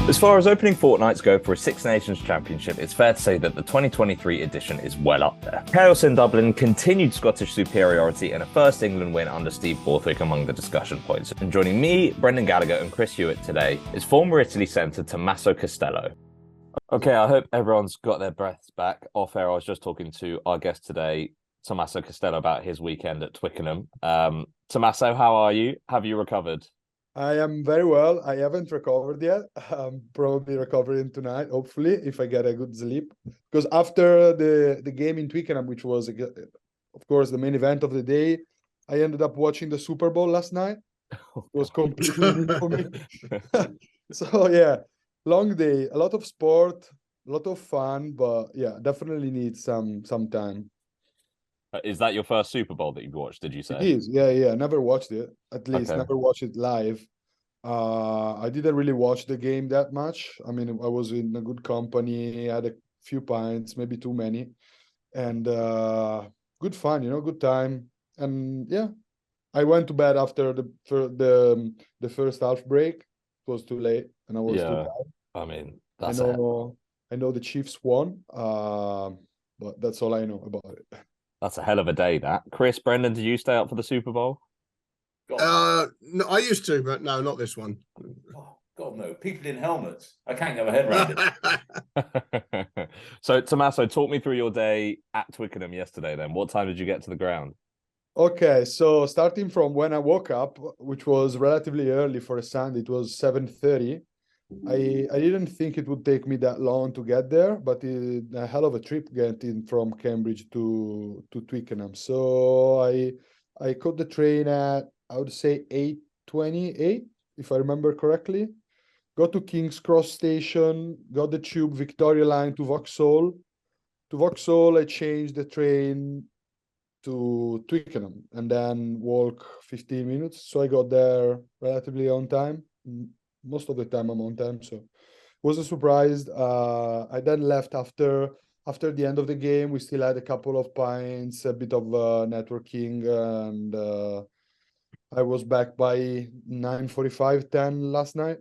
As far as opening fortnights go for a Six Nations Championship, it's fair to say that the 2023 edition is well up there. Chaos in Dublin, continued Scottish superiority, and a first England win under Steve Borthwick among the discussion points. And joining me, Brendan Gallagher and Chris Hewett today is former Italy centre Tommaso Castello. Okay, I hope everyone's got their breaths back. Off air, I was just talking to our guest today, Tommaso Castello, about his weekend at Twickenham. Tommaso, how are you? Have you recovered? I am very well. I haven't recovered yet. I'm probably recovering tonight, hopefully, if I get a good sleep. Because after the game in Twickenham, which was, of course, the main event of the day, I ended up watching the Super Bowl last night. It was completely new for me. So, yeah, long day, a lot of sport, a lot of fun, but yeah, definitely need some time. Is that your first Super Bowl that you've watched, did you say? It is, yeah. Never watched it, at least Okay. never watched it live. I didn't really watch the game that much. I mean, I was in a good company, had a few pints, maybe too many, and good fun, good time. And yeah, I went to bed after the first half break. It was too late, and I was too tired. I mean, I know the Chiefs won, but that's all I know about it. That's a hell of a day, that. Chris, Brendan, did you stay up for the Super Bowl? No, I used to, but no, not this one. Oh, God, no. People in helmets. I can't get my head around it. So, Tommaso, talk me through your day at Twickenham yesterday then. What time did you get to the ground? Okay, so starting from when I woke up, which was relatively early for a Sunday, it was 7:30. I didn't think it would take me that long to get there, but a hell of a trip getting from Cambridge to Twickenham. So I caught the train at, I would say, 8:28, if I remember correctly. Got to King's Cross station, got the tube Victoria line to Vauxhall. To Vauxhall, I changed the train to Twickenham and then walk 15 minutes. So I got there relatively on time. Most of the time I'm on time, so wasn't surprised. I then left after the end of the game. We still had a couple of pints, a bit of networking, and I was back by 9:45, 10 last night.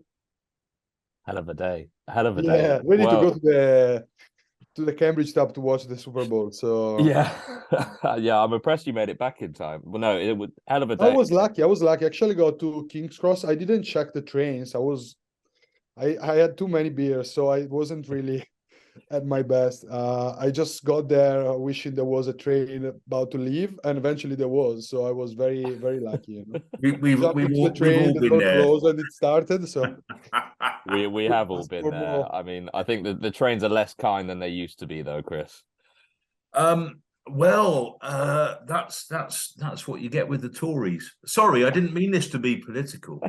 Hell of a day. Hell of a day. day. We need to go to the Cambridge stop to watch the Super Bowl. So yeah, yeah, I'm impressed you made it back in time. Well, no, it was hell of a day. I was lucky. I actually got to King's Cross. I didn't check the trains. I had too many beers, so I wasn't really at my best. I just got there wishing there was a train about to leave, and eventually there was. So I was very, very lucky. We've all been there. Closed and it started. So we have all been there. I mean, I think the trains are less kind than they used to be, though, Chris. Well, that's what you get with the Tories. Sorry, I didn't mean this to be political.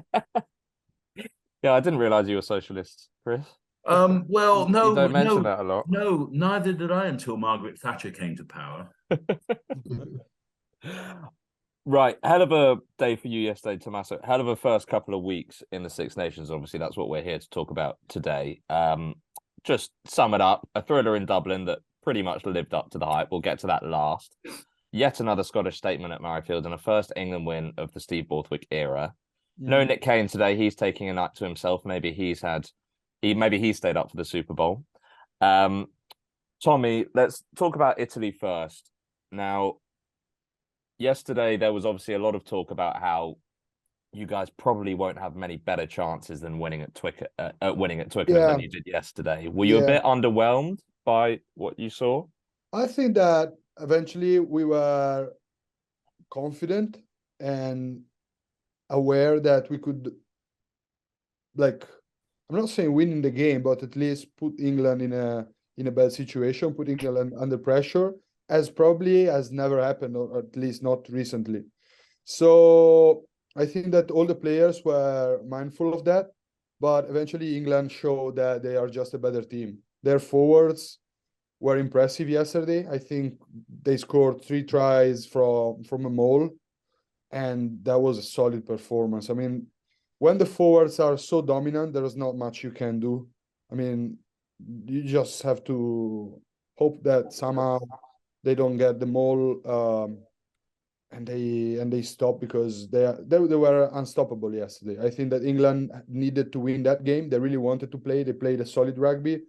Yeah, I didn't realise you were socialists, Chris. Well, no, you don't mention that a lot. No, neither did I until Margaret Thatcher came to power. Right, hell of a day for you yesterday, Tommaso. Hell of a first couple of weeks in the Six Nations. Obviously, that's what we're here to talk about today. Just sum it up: a thriller in Dublin that pretty much lived up to the hype. We'll get to that last. Yet another Scottish statement at Murrayfield and a first England win of the Steve Borthwick era. No Nick Kane today. He's taking a night to himself. Maybe he stayed up for the Super Bowl. Tommy, let's talk about Italy first. Now, yesterday there was obviously a lot of talk about how you guys probably won't have many better chances than winning at Twickenham than you did yesterday. Were you a bit underwhelmed by what you saw? I think that eventually we were confident and aware that we could, I'm not saying winning the game, but at least put England in a bad situation, put England under pressure, as probably has never happened, or at least not recently. So I think that all the players were mindful of that, but eventually England showed that they are just a better team. Their forwards were impressive yesterday. I think they scored 3 tries from a maul, and that was a solid performance. I mean, when the forwards are so dominant, there is not much you can do. I mean, you just have to hope that somehow they don't get the maul they stopped because they were unstoppable yesterday. I think that England needed to win that game. They really wanted to play. They played a solid rugby.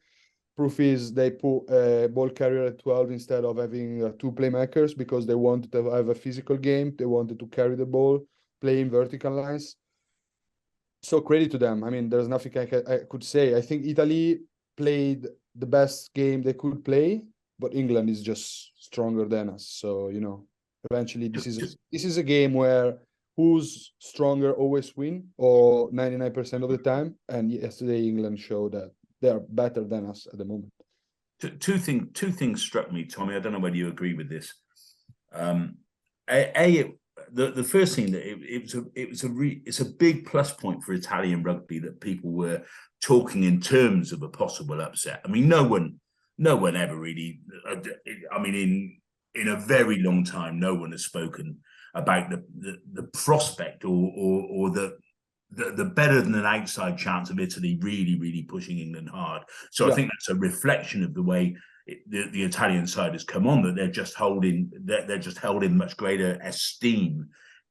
Proof is they put a ball carrier at 12 instead of having two playmakers because they wanted to have a physical game. They wanted to carry the ball, play in vertical lines. So credit to them. I mean, there's nothing I could say. I think Italy played the best game they could play, but England is just stronger than us. So, eventually this is a game where who's stronger always win, or 99% of the time. And yesterday England showed that they are better than us at the moment. Two things struck me, Tommy. I don't know whether you agree with this. The first thing that it's a big plus point for Italian rugby that people were talking in terms of a possible upset. I mean, no one ever really. I mean, in a very long time, no one has spoken about the prospect or the better than an outside chance of Italy really pushing England hard. So yeah. I think that's a reflection of the way the Italian side has come on, that they're just held in much greater esteem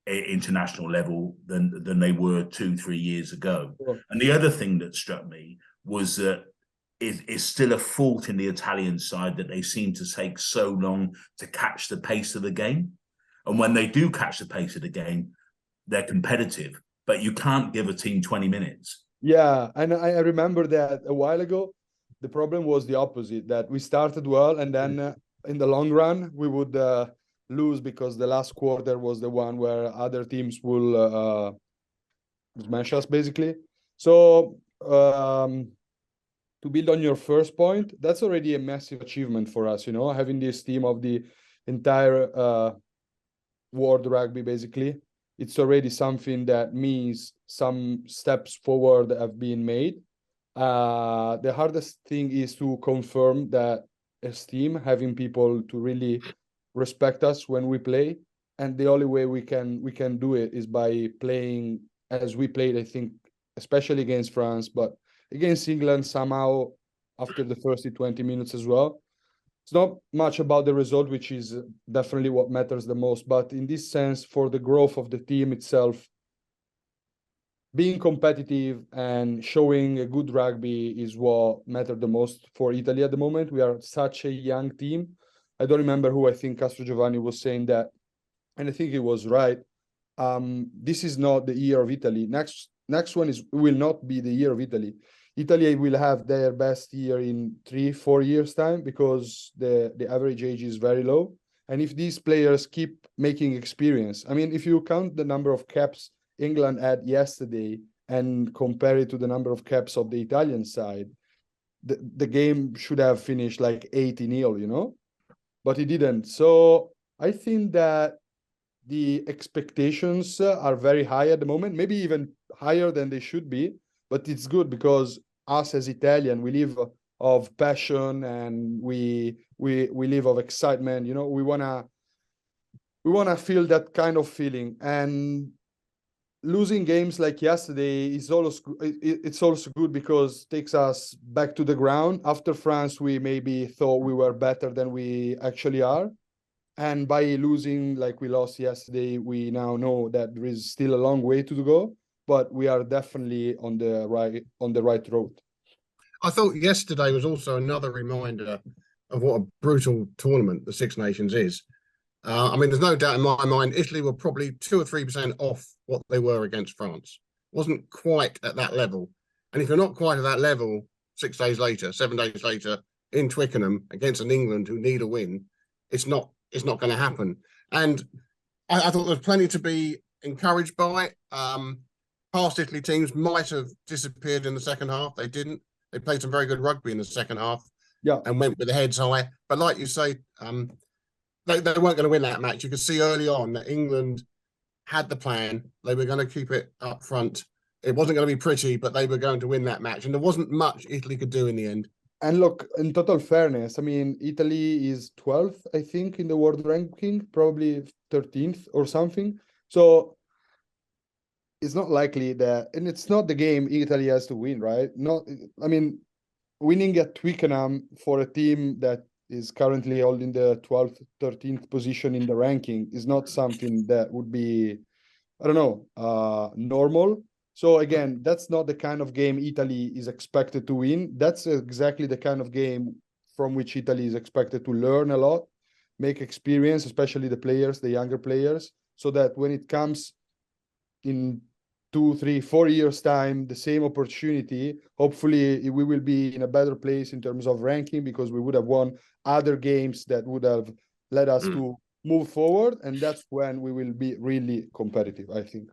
at international level than they were 2-3 years ago. Sure. And the other thing that struck me was that it's still a fault in the Italian side that they seem to take so long to catch the pace of the game. And when they do catch the pace of the game, they're competitive. But you can't give a team 20 minutes. Yeah, and I remember that a while ago, the problem was the opposite, that we started well, and then in the long run, we would lose because the last quarter was the one where other teams will smash us, basically. So to build on your first point, that's already a massive achievement for us, having this team of the entire world rugby, basically. It's already something that means some steps forward have been made. The hardest thing is to confirm that esteem, having people to really respect us when we play. And the only way we can do it is by playing as we played, I think, especially against France, but against England somehow after the first 20 minutes as well. It's not much about the result, which is definitely what matters the most. But in this sense, for the growth of the team itself, being competitive and showing a good rugby is what mattered the most for Italy at the moment. We are such a young team. I don't remember who, I think Castro Giovanni was saying that, and I think he was right. This is not the year of Italy. Next one will not be the year of Italy. Italy will have their best year in 3-4 years' time because the average age is very low. And if these players keep making experience, I mean, if you count the number of caps England had yesterday and compare it to the number of caps of the Italian side, the game should have finished like 80-0, but it didn't. So I think that the expectations are very high at the moment, maybe even higher than they should be. But it's good because us as Italian, we live of passion and we live of excitement. We wanna feel that kind of feeling. And losing games like yesterday is it's also good because it takes us back to the ground. After France, we maybe thought we were better than we actually are. And by losing like we lost yesterday, we now know that there is still a long way to go. But we are definitely on the right road. I thought yesterday was also another reminder of what a brutal tournament the Six Nations is. I mean, there's no doubt in my mind, Italy were probably 2 or 3% off what they were against France. Wasn't quite at that level. And if you're not quite at that level 7 days later, in Twickenham against an England who need a win, it's not going to happen. And I thought there's plenty to be encouraged by. Past Italy teams might have disappeared in the second half. They didn't. They played some very good rugby in the second half, and went with the heads high. But like you say, they weren't going to win that match. You could see early on that England had the plan. They were going to keep it up front. It wasn't going to be pretty, but they were going to win that match. And there wasn't much Italy could do in the end. And look, in total fairness, I mean, Italy is 12th, I think, in the world ranking, probably 13th or something. So it's not likely that, and it's not the game Italy has to win, right? I mean, winning at Twickenham for a team that is currently holding the 12th, 13th position in the ranking is not something that would be, I don't know, normal. So again, that's not the kind of game Italy is expected to win. That's exactly the kind of game from which Italy is expected to learn a lot, make experience, especially the players, the younger players, so that when it comes in 2, 3, 4 years time, the same opportunity, hopefully we will be in a better place in terms of ranking, because we would have won other games that would have led us to move forward, and that's when we will be really competitive, I think.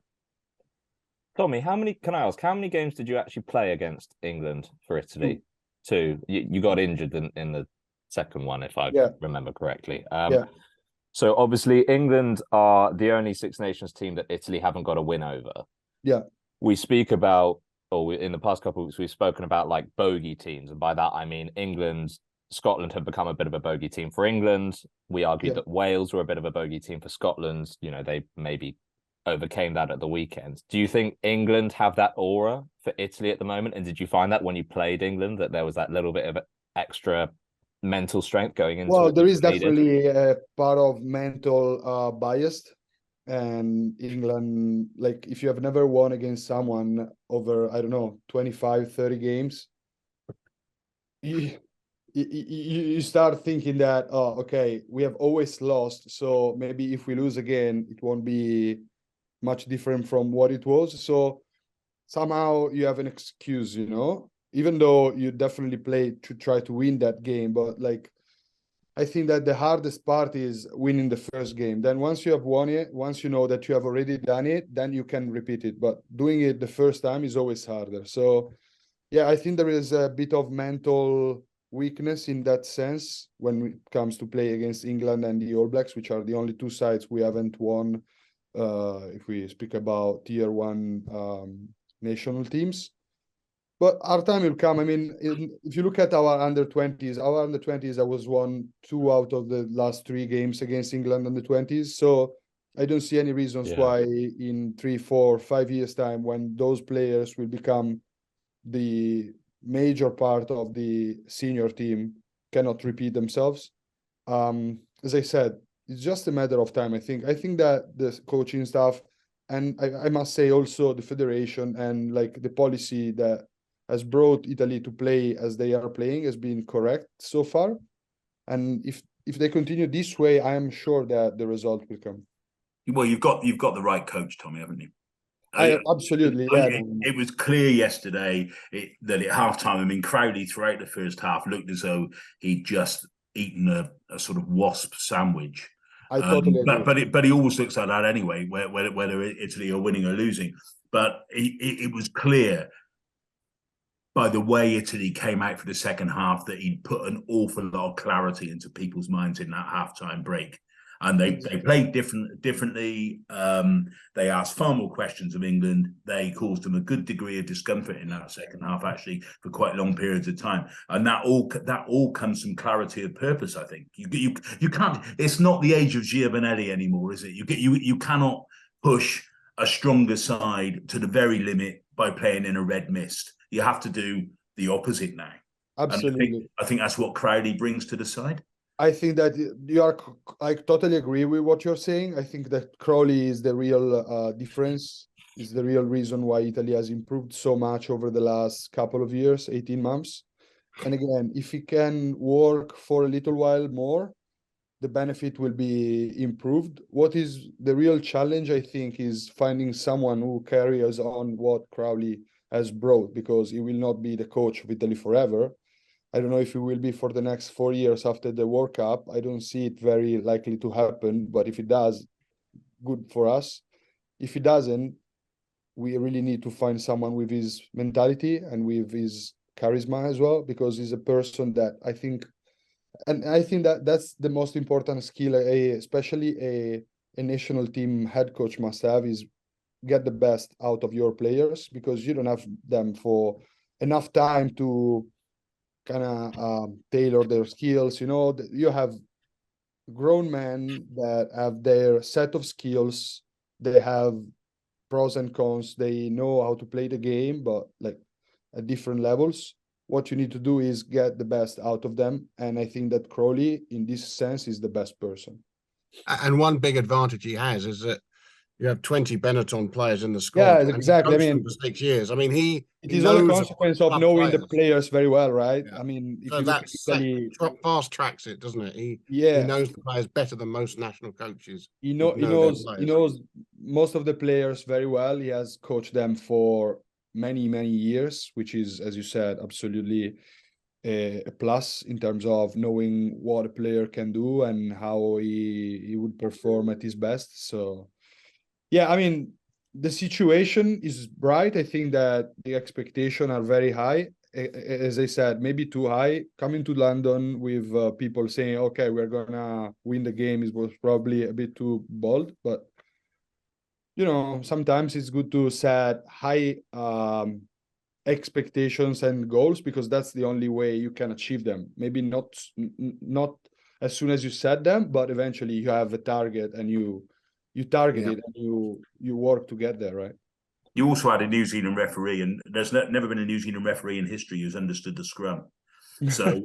Tommy, can I ask, how many games did you actually play against England for Italy? Two. You got injured in the second one, if I remember correctly. So obviously England are the only Six Nations team that Italy haven't got a win over. Yeah. We speak about, in the past couple of weeks, we've spoken about like bogey teams. And by that, I mean Scotland have become a bit of a bogey team for England. We argued that Wales were a bit of a bogey team for Scotland. You know, they maybe overcame that at the weekend. Do you think England have that aura for Italy at the moment? And did you find that when you played England, that there was that little bit of extra mental strength going into it? Well, there is definitely a part of mental bias. And England, like, if you have never won against someone over, I don't know, 25, 30 games, you start thinking that, oh, okay, we have always lost, so maybe if we lose again, it won't be much different from what it was. So somehow you have an excuse, you know, even though you definitely play to try to win that game. But like, I think that the hardest part is winning the first game. Then once you have won it, once you know that you have already done it, then you can repeat it. But doing it the first time is always harder. So yeah, I think there is a bit of mental weakness in that sense when it comes to play against England and the All Blacks, which are the only two sides we haven't won, if we speak about tier one national teams. But our time will come. I mean, if you look at our under-20s, I was won 2 out of the last 3 games against England under-20s. So I don't see any reasons why in 3, 4, 5 years' time, when those players will become the major part of the senior team, cannot repeat themselves. As I said, it's just a matter of time. I think that the coaching staff, and I must say also the federation and like the policy that has brought Italy to play as they are playing has been correct so far. And if they continue this way, I am sure that the result will come. Well, you've got the right coach, Tommy, haven't you? Absolutely. It was clear yesterday that at halftime, I mean, Crowley throughout the first half looked as though he'd just eaten a sort of wasp sandwich. I totally agree. But he always looks like that anyway, whether Italy are winning or losing. But it was clear by the way Italy came out for the second half that he'd put an awful lot of clarity into people's minds in that halftime break. And they played differently. They asked far more questions of England. They caused them a good degree of discomfort in that second half, actually, for quite long periods of time. And that all comes from clarity of purpose. I think you can't. It's not the age of Giovanelli anymore, is it? You cannot push a stronger side to the very limit by playing in a red mist. You have to do the opposite now. Absolutely. And I think that's what Crowley brings to the side. I think that I totally agree with what you're saying. I think that Crowley is the real difference, is the real reason why Italy has improved so much over the last couple of years, 18 months. And again, if he can work for a little while more, the benefit will be improved. What is the real challenge, I think, is finding someone who carries on what Crowley has brought, because he will not be the coach of Italy forever. I don't know if it will be for the next 4 years after the World Cup. I don't see it very likely to happen, but if it does, good for us. If it doesn't, we really need to find someone with his mentality and with his charisma as well, because he's a person that I think that that's the most important skill, especially a national team head coach must have, is get the best out of your players, because you don't have them for enough time to kind of tailor their skills. You know, you have grown men that have their set of skills. They have pros and cons. They know how to play the game, but like at different levels. what you need to do is get the best out of them. And I think that Crowley, in this sense, is the best person. And one big advantage he has is that you have 20 Benetton players in the squad. Yeah, and exactly. I he's coached mean, them for 6 years. I mean, it he is all a knows consequence of club knowing the players. players very well, right? Yeah. I mean, if So you look at that's Italy, fast tracks it, doesn't it? He yeah, knows the players better than most national coaches. he know their knows players. most of the players very well. He has coached them for many years, which is, as you said, absolutely a plus in terms of knowing what a player can do and how he would perform at his best. So yeah, I mean, the situation is bright. I think that the expectations are very high. As I said, maybe too high. Coming to London with people saying, okay, we're gonna win the game, was probably a bit too bold, but sometimes it's good to set high expectations and goals, because that's the only way you can achieve them. Maybe not as soon as you set them, but eventually you have a target and you target it and you work to get there, right? You also had a New Zealand referee, and there's never been a New Zealand referee in history who's understood the scrum. So,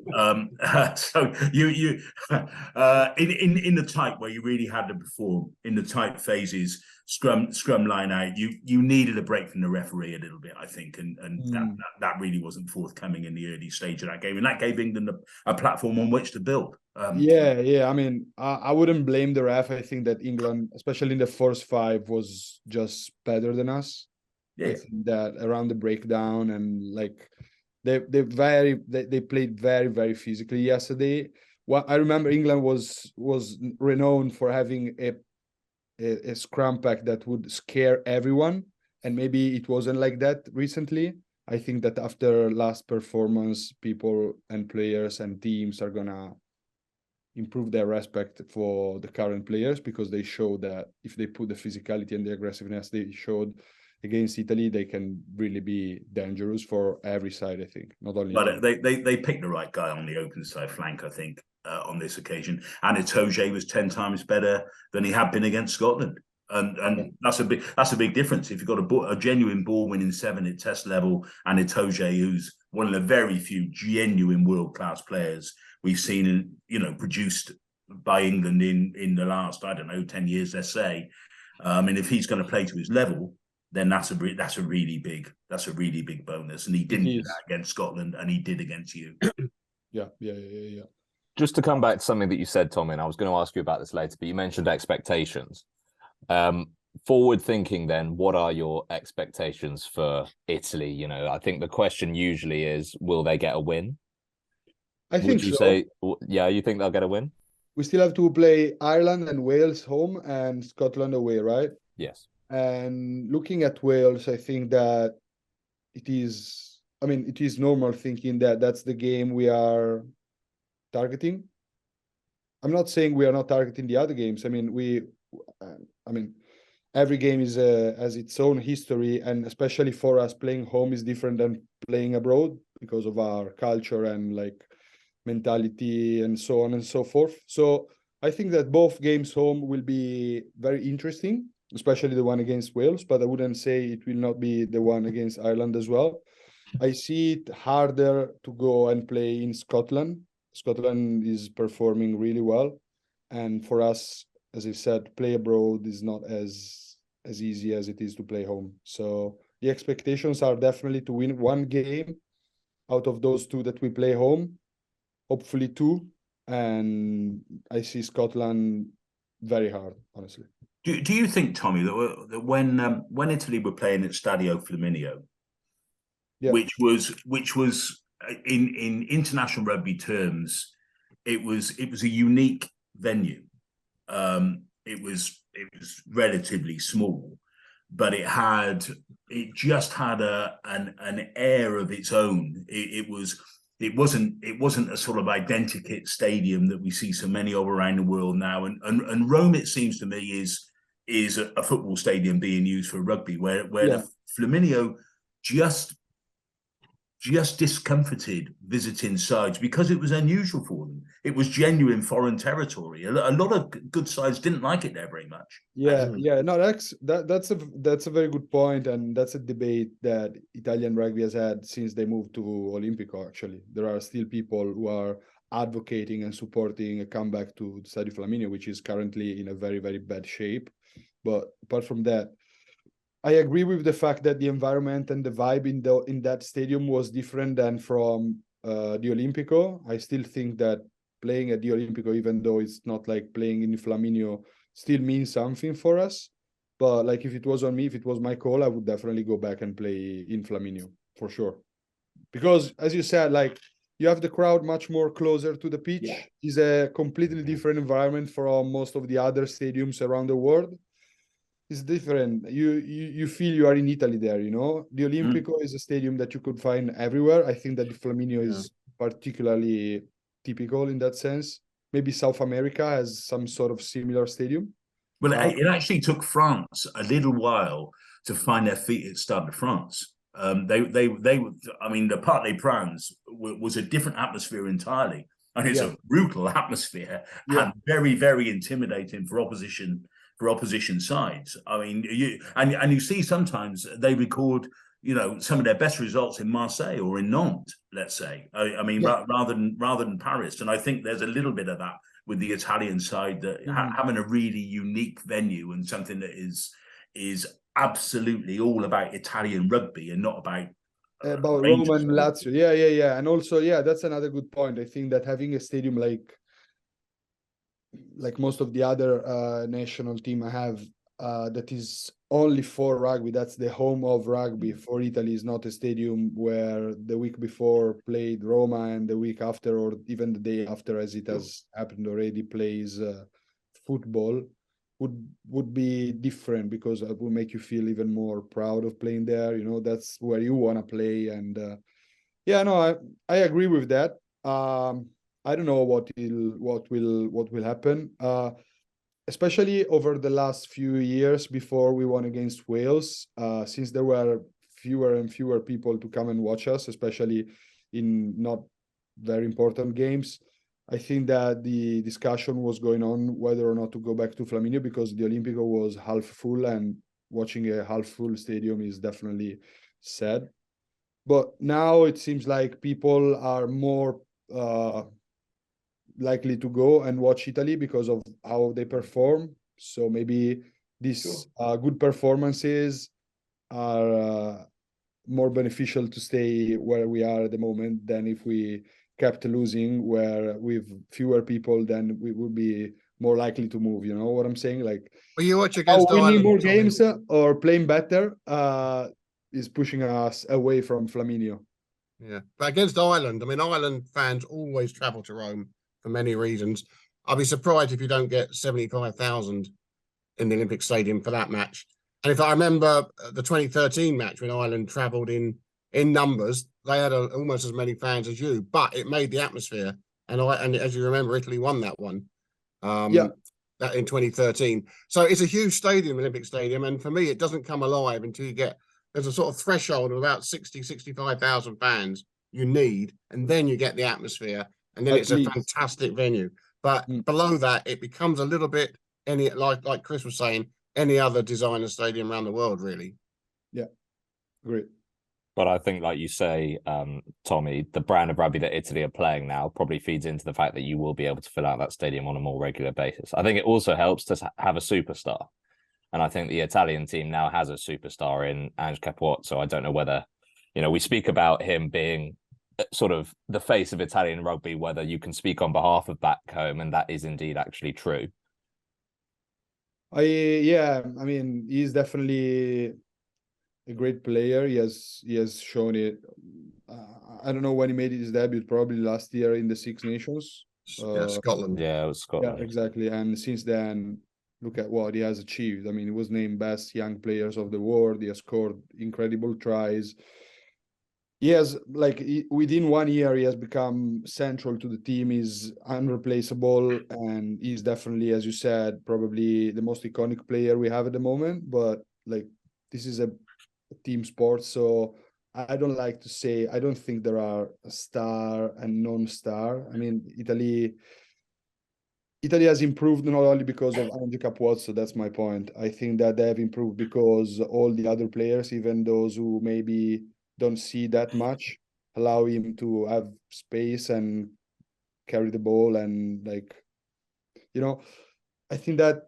so you in the tight where you really had to perform in the tight phases, scrum line out, you needed a break from the referee a little bit, I think, and that really wasn't forthcoming in the early stage of that game, and that gave England a platform on which to build. Yeah. I mean, I wouldn't blame the ref. I think that England, especially in the first 5, was just better than us. Yeah. I think that around the breakdown and like. They played very physically yesterday. Well, I remember England was renowned for having a scrum pack that would scare everyone, and maybe it wasn't like that recently. I think that after last performance, people and players and teams are gonna improve their respect for the current players, because they show that if they put the physicality and the aggressiveness they showed against Italy, they can really be dangerous for every side, I think. Not only. But they picked the right guy on the open side flank, I think, on this occasion. And Itoje was 10 times better than he had been against Scotland. And that's a big difference. If you've got a genuine ball winning 7 at test level, and Itoje, who's one of the very few genuine world class players we've seen, produced by England in the last, 10 years, let's say. And if he's going to play to his level, then that's a really big bonus. And he didn't do that against Scotland, and he did against you. Yeah. Just to come back to something that you said, Tommy, and I was going to ask you about this later, but you mentioned expectations. Forward thinking, then, what are your expectations for Italy? I think the question usually is, will they get a win? I think so. Say, yeah, you think they'll get a win? We still have to play Ireland and Wales home and Scotland away, right? Yes. And looking at Wales, I think that it is normal thinking that that's the game we are targeting. I'm not saying we are not targeting the other games. I mean, every game has its own history, and especially for us, playing home is different than playing abroad because of our culture and like mentality and so on and so forth. So I think that both games home will be very interesting, especially the one against Wales, but I wouldn't say it will not be the one against Ireland as well. I see it harder to go and play in Scotland. Scotland is performing really well. And for us, as I said, play abroad is not as easy as it is to play home. So the expectations are definitely to win one game out of those 2 that we play home, hopefully 2. And I see Scotland very hard, honestly. Do you think, Tommy, that when Italy were playing at Stadio Flaminio, which was in international rugby terms, it was a unique venue. It was relatively small, but it just had an air of its own. It wasn't a sort of identikit stadium that we see so many of around the world now. And Rome, it seems to me, is a football stadium being used for rugby, where the Flaminio just just discomforted visiting sides because it was unusual for them. It was genuine foreign territory. A lot of good sides didn't like it there very much. Yeah. No, that's a very good point, and that's a debate that Italian rugby has had since they moved to Olimpico. Actually, there are still people who are advocating and supporting a comeback to Stadio Flaminio, which is currently in a very, very bad shape. But apart from that, I agree with the fact that the environment and the vibe in that stadium was different than from the Olimpico. I still think that playing at the Olimpico, even though it's not like playing in Flaminio, still means something for us. But like if it was on me, if it was my call, I would definitely go back and play in Flaminio for sure. Because as you said, like you have the crowd much more closer to the pitch. Yeah. It's a completely different environment from most of the other stadiums around the world. It's different. You feel you are in Italy there, you know. The Olimpico is a stadium that you could find everywhere. I think that the Flaminio is particularly typical in that sense. Maybe South America has some sort of similar stadium. Well, it actually took France a little while to find their feet at Stade de France. I mean, the Parc des Princes was a different atmosphere entirely, and it's a brutal atmosphere and very, very intimidating for opposition sides. I mean, you see sometimes they record, you know, some of their best results in Marseille or in Nantes, let's say. I mean, rather than Paris. And I think there's a little bit of that with the Italian side, that having a really unique venue and something that is absolutely all about Italian rugby and not about Roma and Lazio. Yeah. And also, that's another good point. I think that having a stadium like most of the other national team have, that is only for rugby, that's the home of rugby for Italy, is not a stadium where the week before played Roma and the week after, or even the day after, as it has happened already, plays football, would be different, because it will make you feel even more proud of playing there. You know, that's where you want to play. And I agree with that. I don't know what will happen, especially over the last few years before we won against Wales, since there were fewer and fewer people to come and watch us, especially in not very important games. I think that the discussion was going on whether or not to go back to Flaminio, because the Olimpico was half full, and watching a half full stadium is definitely sad. But now it seems like people are more likely to go and watch Italy because of how they perform. So maybe these good performances are more beneficial to stay where we are at the moment than if we kept losing, where with fewer people, then we would be more likely to move. You know what I'm saying? Like, well, you watch against winning more games or playing better is pushing us away from Flaminio. Yeah, but against Ireland, I mean, Ireland fans always travel to Rome for many reasons. I'd be surprised if you don't get 75,000 in the Olympic Stadium for that match. And if I remember the 2013 match when Ireland travelled in numbers, they had almost as many fans as you, but it made the atmosphere. And as you remember, Italy won that one. That in 2013. So it's a huge stadium, Olympic Stadium, and for me, it doesn't come alive until you get, there's a sort of threshold of about 65,000 fans you need, and then you get the atmosphere, and then it's a fantastic venue. But below that, it becomes a little bit like Chris was saying, any other designer stadium around the world, really. Yeah, great. But I think, like you say, Tommy, the brand of rugby that Italy are playing now probably feeds into the fact that you will be able to fill out that stadium on a more regular basis. I think it also helps to have a superstar. And I think the Italian team now has a superstar in Ange Capuozzo. So I don't know whether, we speak about him being sort of the face of Italian rugby, whether you can speak on behalf of back home, and that is indeed actually true. I mean, he's definitely a great player. He has shown it. I don't know when he made his debut, probably last year in the Six Nations. Scotland. Yeah, it was Scotland. Yeah, exactly. And since then, look at what he has achieved. I mean, he was named best young players of the world. He has scored incredible tries. He has, within 1 year, he has become central to the team. He's unreplaceable, and he's definitely, as you said, probably the most iconic player we have at the moment. But this is a team sport, so I don't like to say, I don't think there are a star and non-star. I mean, Italy has improved not only because of Andy Capozzo, that's my point. I think that they have improved because all the other players, even those who maybe don't see that much, allow him to have space and carry the ball. And like, I think that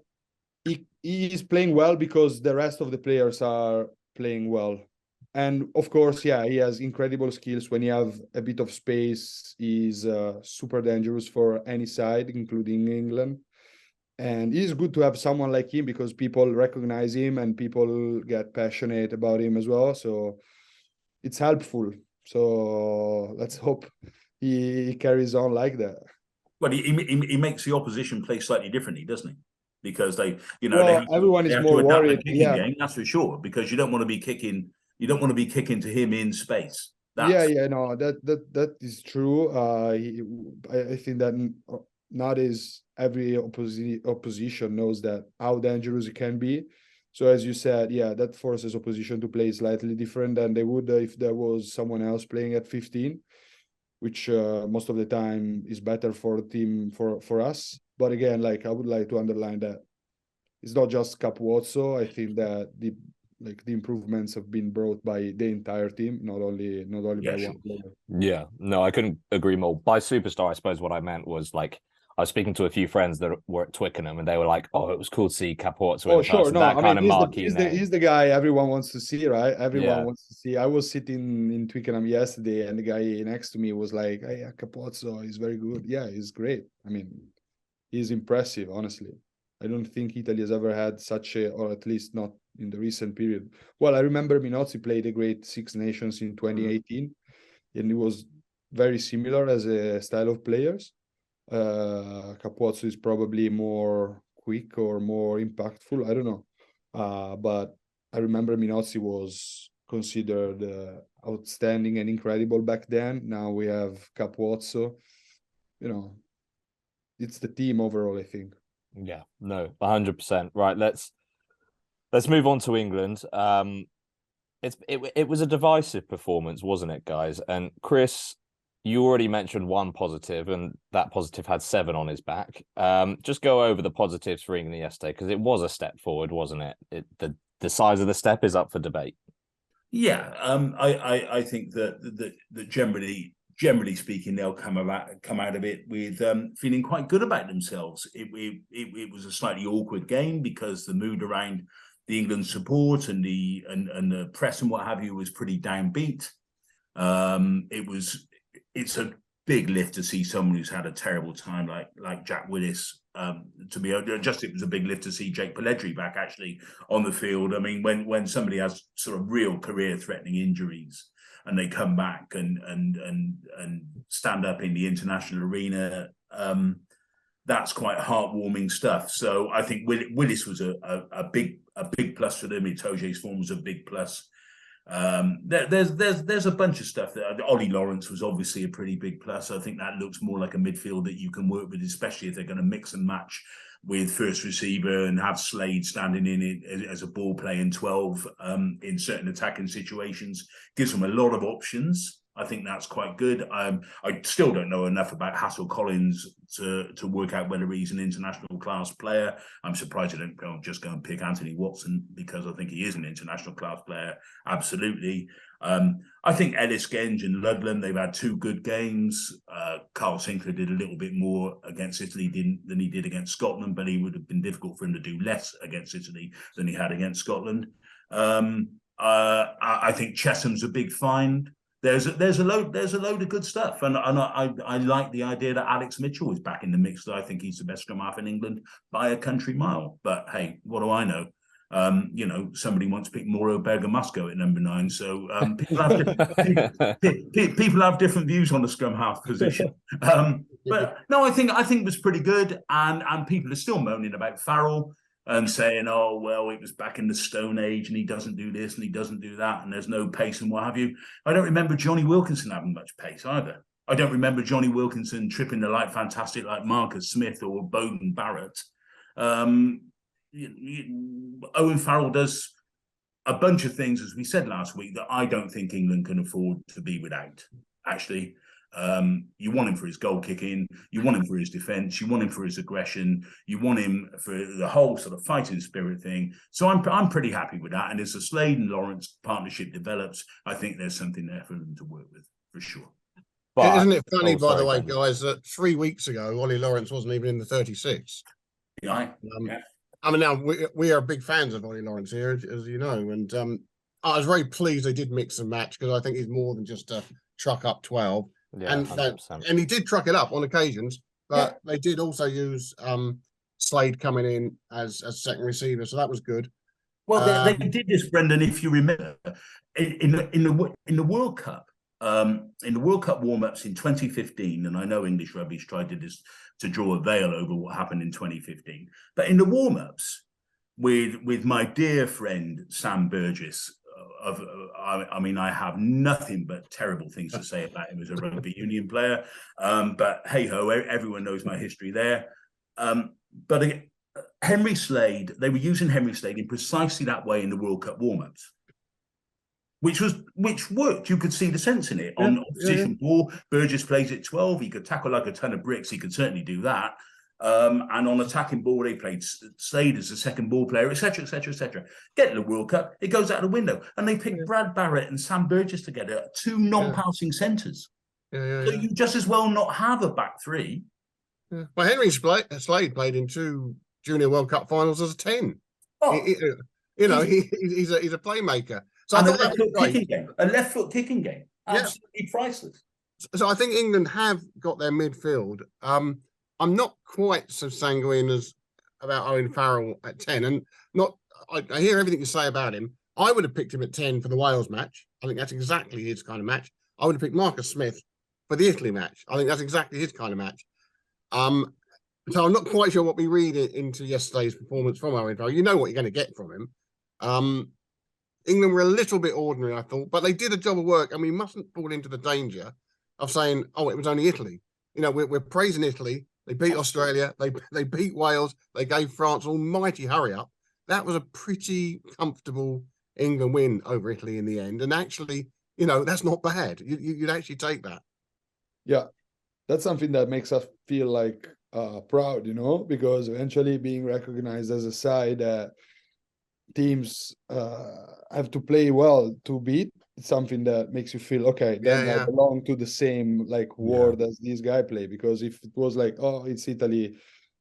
he is playing well because the rest of the players are playing well. And of course, yeah, he has incredible skills. When you have a bit of space, he's super dangerous for any side, including England. And it's good to have someone like him because people recognize him and people get passionate about him as well. So it's helpful. So let's hope he carries on like that. Well, he makes the opposition play slightly differently, doesn't he? Because everyone is more worried. Yeah, game, that's for sure. Because you don't want to be kicking to him in space. That is true. I think that not every opposition knows that how dangerous it can be. So as you said, yeah, that forces opposition to play slightly different than they would if there was someone else playing at 15, which most of the time is better for the team for us. But again, like I would like to underline that it's not just Capozzo. I think that the improvements have been brought by the entire team, not only by one player. Yeah, no, I couldn't agree more. By superstar, I suppose what I meant was like I was speaking to a few friends that were at Twickenham, and they were like, "Oh, it was cool to see Capozzo." Oh, sure, no, that kind of marquee name. He's the guy everyone wants to see, right? Everyone wants to see. I was sitting in Twickenham yesterday, and the guy next to me was like, "Hey, Capozzo is very good." Yeah, he's great. I mean, he's impressive, honestly. I don't think Italy has ever had such a, or at least not in the recent period. Well, I remember Minozzi played a great Six Nations in 2018, and it was very similar as a style of players. Capozzo is probably more quick or more impactful. I don't know. But I remember Minozzi was considered outstanding and incredible back then. Now we have Capozzo. It's the team overall, I think. Yeah, no, 100%. Right, let's move on to England. It was a divisive performance, wasn't it, guys? And Chris, you already mentioned one positive, and that positive had 7 on his back. Just go over the positives for England yesterday, because it was a step forward, wasn't it? The size of the step is up for debate. Yeah, I think that generally speaking, they'll come out of it with feeling quite good about themselves. It was a slightly awkward game because the mood around the England support and the press and what have you was pretty downbeat. It's a big lift to see someone who's had a terrible time like Jack Willis. It was a big lift to see Jake Pelledri back actually on the field. I mean, when somebody has sort of real career-threatening injuries and they come back and stand up in the international arena, that's quite heartwarming stuff. So I think Willis was a big plus for them. Itoje's form was a big plus. There's a bunch of stuff that Ollie Lawrence was obviously a pretty big plus. I think that looks more like a midfield that you can work with, especially if they're going to mix and match with first receiver and have Slade standing in it as a ball playing 12 in certain attacking situations. Gives them a lot of options. I think that's quite good. I still don't know enough about Hassel Collins to work out whether he's an international class player. I'm surprised I don't just go and pick Anthony Watson because I think he is an international class player. Absolutely. I think Ellis, Genge and Ludlam, they've had 2 good games. Carl Sinclair did a little bit more against Italy than he did against Scotland, but he would have been difficult for him to do less against Italy than he had against Scotland. I think Chesham's a big find. There's a load of good stuff, and I like the idea that Alex Mitchell is back in the mix. I think he's the best scrum half in England by a country mile. But hey, what do I know? Somebody wants to pick Mauro Bergamasco at number 9. So people have different views on the scrum half position. But no, I think it was pretty good, and people are still moaning about Farrell and saying, oh, well, it was back in the Stone Age and he doesn't do this and he doesn't do that and there's no pace and what have you. I don't remember Johnny Wilkinson having much pace either. I don't remember Johnny Wilkinson tripping the light fantastic like Marcus Smith or Bowden Barrett. Owen Farrell does a bunch of things, as we said last week, that I don't think England can afford to be without, actually. You want him for his goal kicking, you want him for his defence, you want him for his aggression, you want him for the whole sort of fighting spirit thing. So I'm pretty happy with that. And as the Slade and Lawrence partnership develops, I think there's something there for them to work with, for sure. But, isn't it funny, by the way, guys, that 3 weeks ago, Ollie Lawrence wasn't even in the 36? Yeah. I mean, now we are big fans of Ollie Lawrence here, as you know, and I was very pleased they did mix and match, because I think he's more than just a truck up 12. Yeah, and he did truck it up on occasions, but they did also use Slade coming in as second receiver, so that was good. Well, they did this, Brendan, if you remember, in the World Cup. In the World Cup warm-ups in 2015, and I know English Rugby's tried to draw a veil over what happened in 2015, but in the warm-ups with my dear friend Sam Burgess, I mean, I have nothing but terrible things to say about him as a rugby union player, but hey-ho, everyone knows my history there. But Henry Slade, they were using Henry Slade in precisely that way in the World Cup warm-ups. Which worked. You could see the sense in it. On opposition ball, Burgess plays at 12. He could tackle like a ton of bricks. He could certainly do that. And on attacking ball, they played Slade as a second ball player, etc., etc., etc. Get to the World Cup, it goes out the window. And they picked Brad Barrett and Sam Burgess together, two non-passing centres. So you just as well not have a back three. Yeah. Well, Henry Slade played in 2 Junior World Cup finals as a 10. Oh. He's a playmaker. So and a left foot kicking game, absolutely priceless. So I think England have got their midfield. I'm not quite so sanguine as about Owen Farrell at 10, and I hear everything you say about him. I would have picked him at 10 for the Wales match. I think that's exactly his kind of match. I would have picked Marcus Smith for the Italy match. I think that's exactly his kind of match. So I'm not quite sure what we read into yesterday's performance from Owen Farrell. You know what you're going to get from him. England were a little bit ordinary, I thought, but they did a job of work, and we mustn't fall into the danger of saying, "Oh, it was only Italy." You know, we're praising Italy. They beat Australia. They beat Wales. They gave France almighty hurry up. That was a pretty comfortable England win over Italy in the end. And actually, you know, that's not bad. You'd actually take that. Yeah, that's something that makes us feel like proud, you know, because eventually being recognized as a side that teams have to play well to beat, it's something that makes you feel okay. Then I belong to the same world as this guy play. Because if it was like, oh, it's Italy,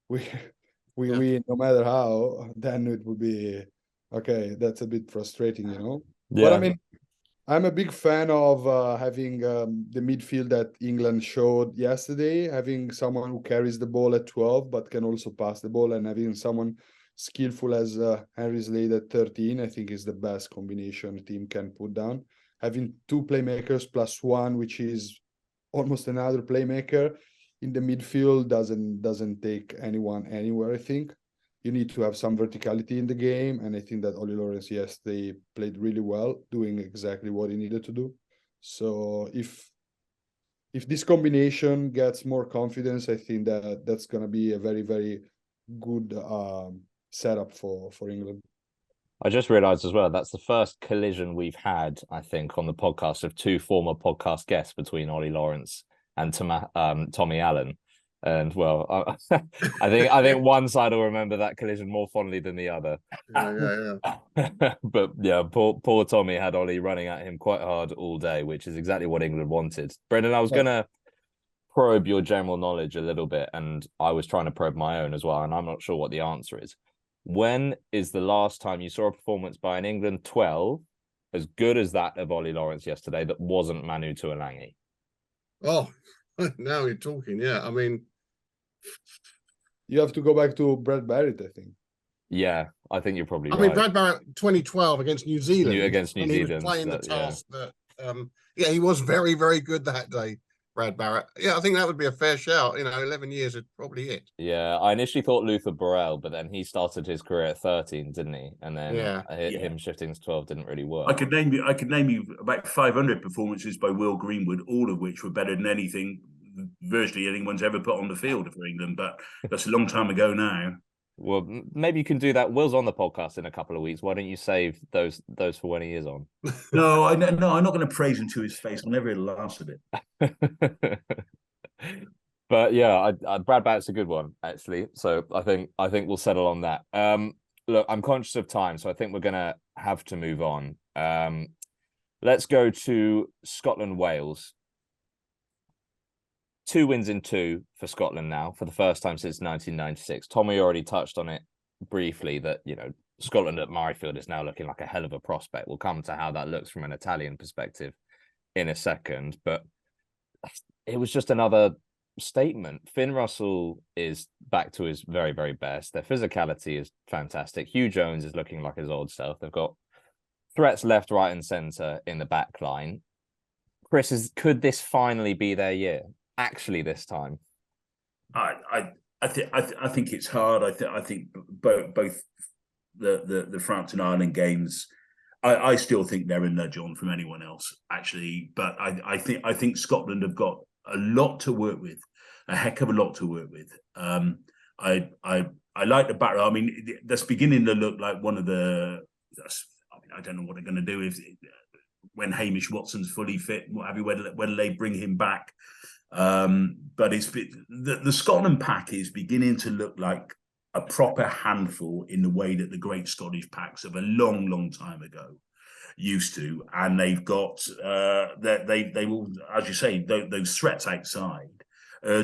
we win no matter how, then it would be okay. That's a bit frustrating, you know. Yeah. But I mean, I'm a big fan of having the midfield that England showed yesterday, having someone who carries the ball at 12 but can also pass the ball, and having someone skillful as Henry Slade at 13, I think is the best combination a team can put down. Having 2 playmakers plus 1, which is almost another playmaker in the midfield, doesn't take anyone anywhere. I think you need to have some verticality in the game, and I think that Ollie Lawrence yesterday played really well, doing exactly what he needed to do. So if this combination gets more confidence, I think that's going to be a very, very good setup for England. I just realised as well, that's the first collision we've had, I think, on the podcast of 2 former podcast guests between Ollie Lawrence and Tommy Allen. And well, I think one side will remember that collision more fondly than the other. Yeah. But yeah, poor Tommy had Ollie running at him quite hard all day, which is exactly what England wanted. Brendan, I was going to probe your general knowledge a little bit, and I was trying to probe my own as well, and I'm not sure what the answer is. When is the last time you saw a performance by an England 12 as good as that of Ollie Lawrence yesterday that wasn't Manu Tuolangi? Oh, now you're talking. Yeah, I mean, you have to go back to Brad Barrett, I think. Yeah, I think you're probably right. I mean, Brad Barrett 2012 against New Zealand. Against New Zealand. He was playing the task that, he was very, very good that day, Brad Barrett. Yeah, I think that would be a fair shout. 11 years would probably hit. Yeah, I initially thought Luther Burrell, but then he started his career at 13, didn't he? And then him shifting to 12 didn't really work. I could name you about 500 performances by Will Greenwood, all of which were better than virtually anyone's ever put on the field for England. But that's a long time ago now. Well, maybe you can do that. Will's on the podcast in a couple of weeks. Why don't you save those for when he is on? No, I'm not going to praise him to his face. I'll never last a bit. But yeah, Brad Barrett's a good one actually. So I think we'll settle on that. Look, I'm conscious of time, so I think we're gonna have to move on. Let's go to Scotland, Wales. 2 wins in 2 for Scotland now, for the first time since 1996. Tommy already touched on it briefly that, you know, Scotland at Murrayfield is now looking like a hell of a prospect. We'll come to how that looks from an Italian perspective in a second, but it was just another statement. Finn Russell is back to his very, very best. Their physicality is fantastic. Hugh Jones is looking like his old self. They've got threats left, right, and centre in the back line. Chris, could this finally be their year? Actually, this time, I think it's hard. I think both the France and Ireland games. I still think they're a nudge on from anyone else, actually. But I think Scotland have got a lot to work with, a heck of a lot to work with. I like the back. I mean, that's beginning to look like one of the. I don't know what they're going to do when Hamish Watson's fully fit. What have you? Whether they bring him back. But it's the Scotland pack is beginning to look like a proper handful in the way that the great Scottish packs of a long, long time ago used to, and they've got they will, as you say, those threats outside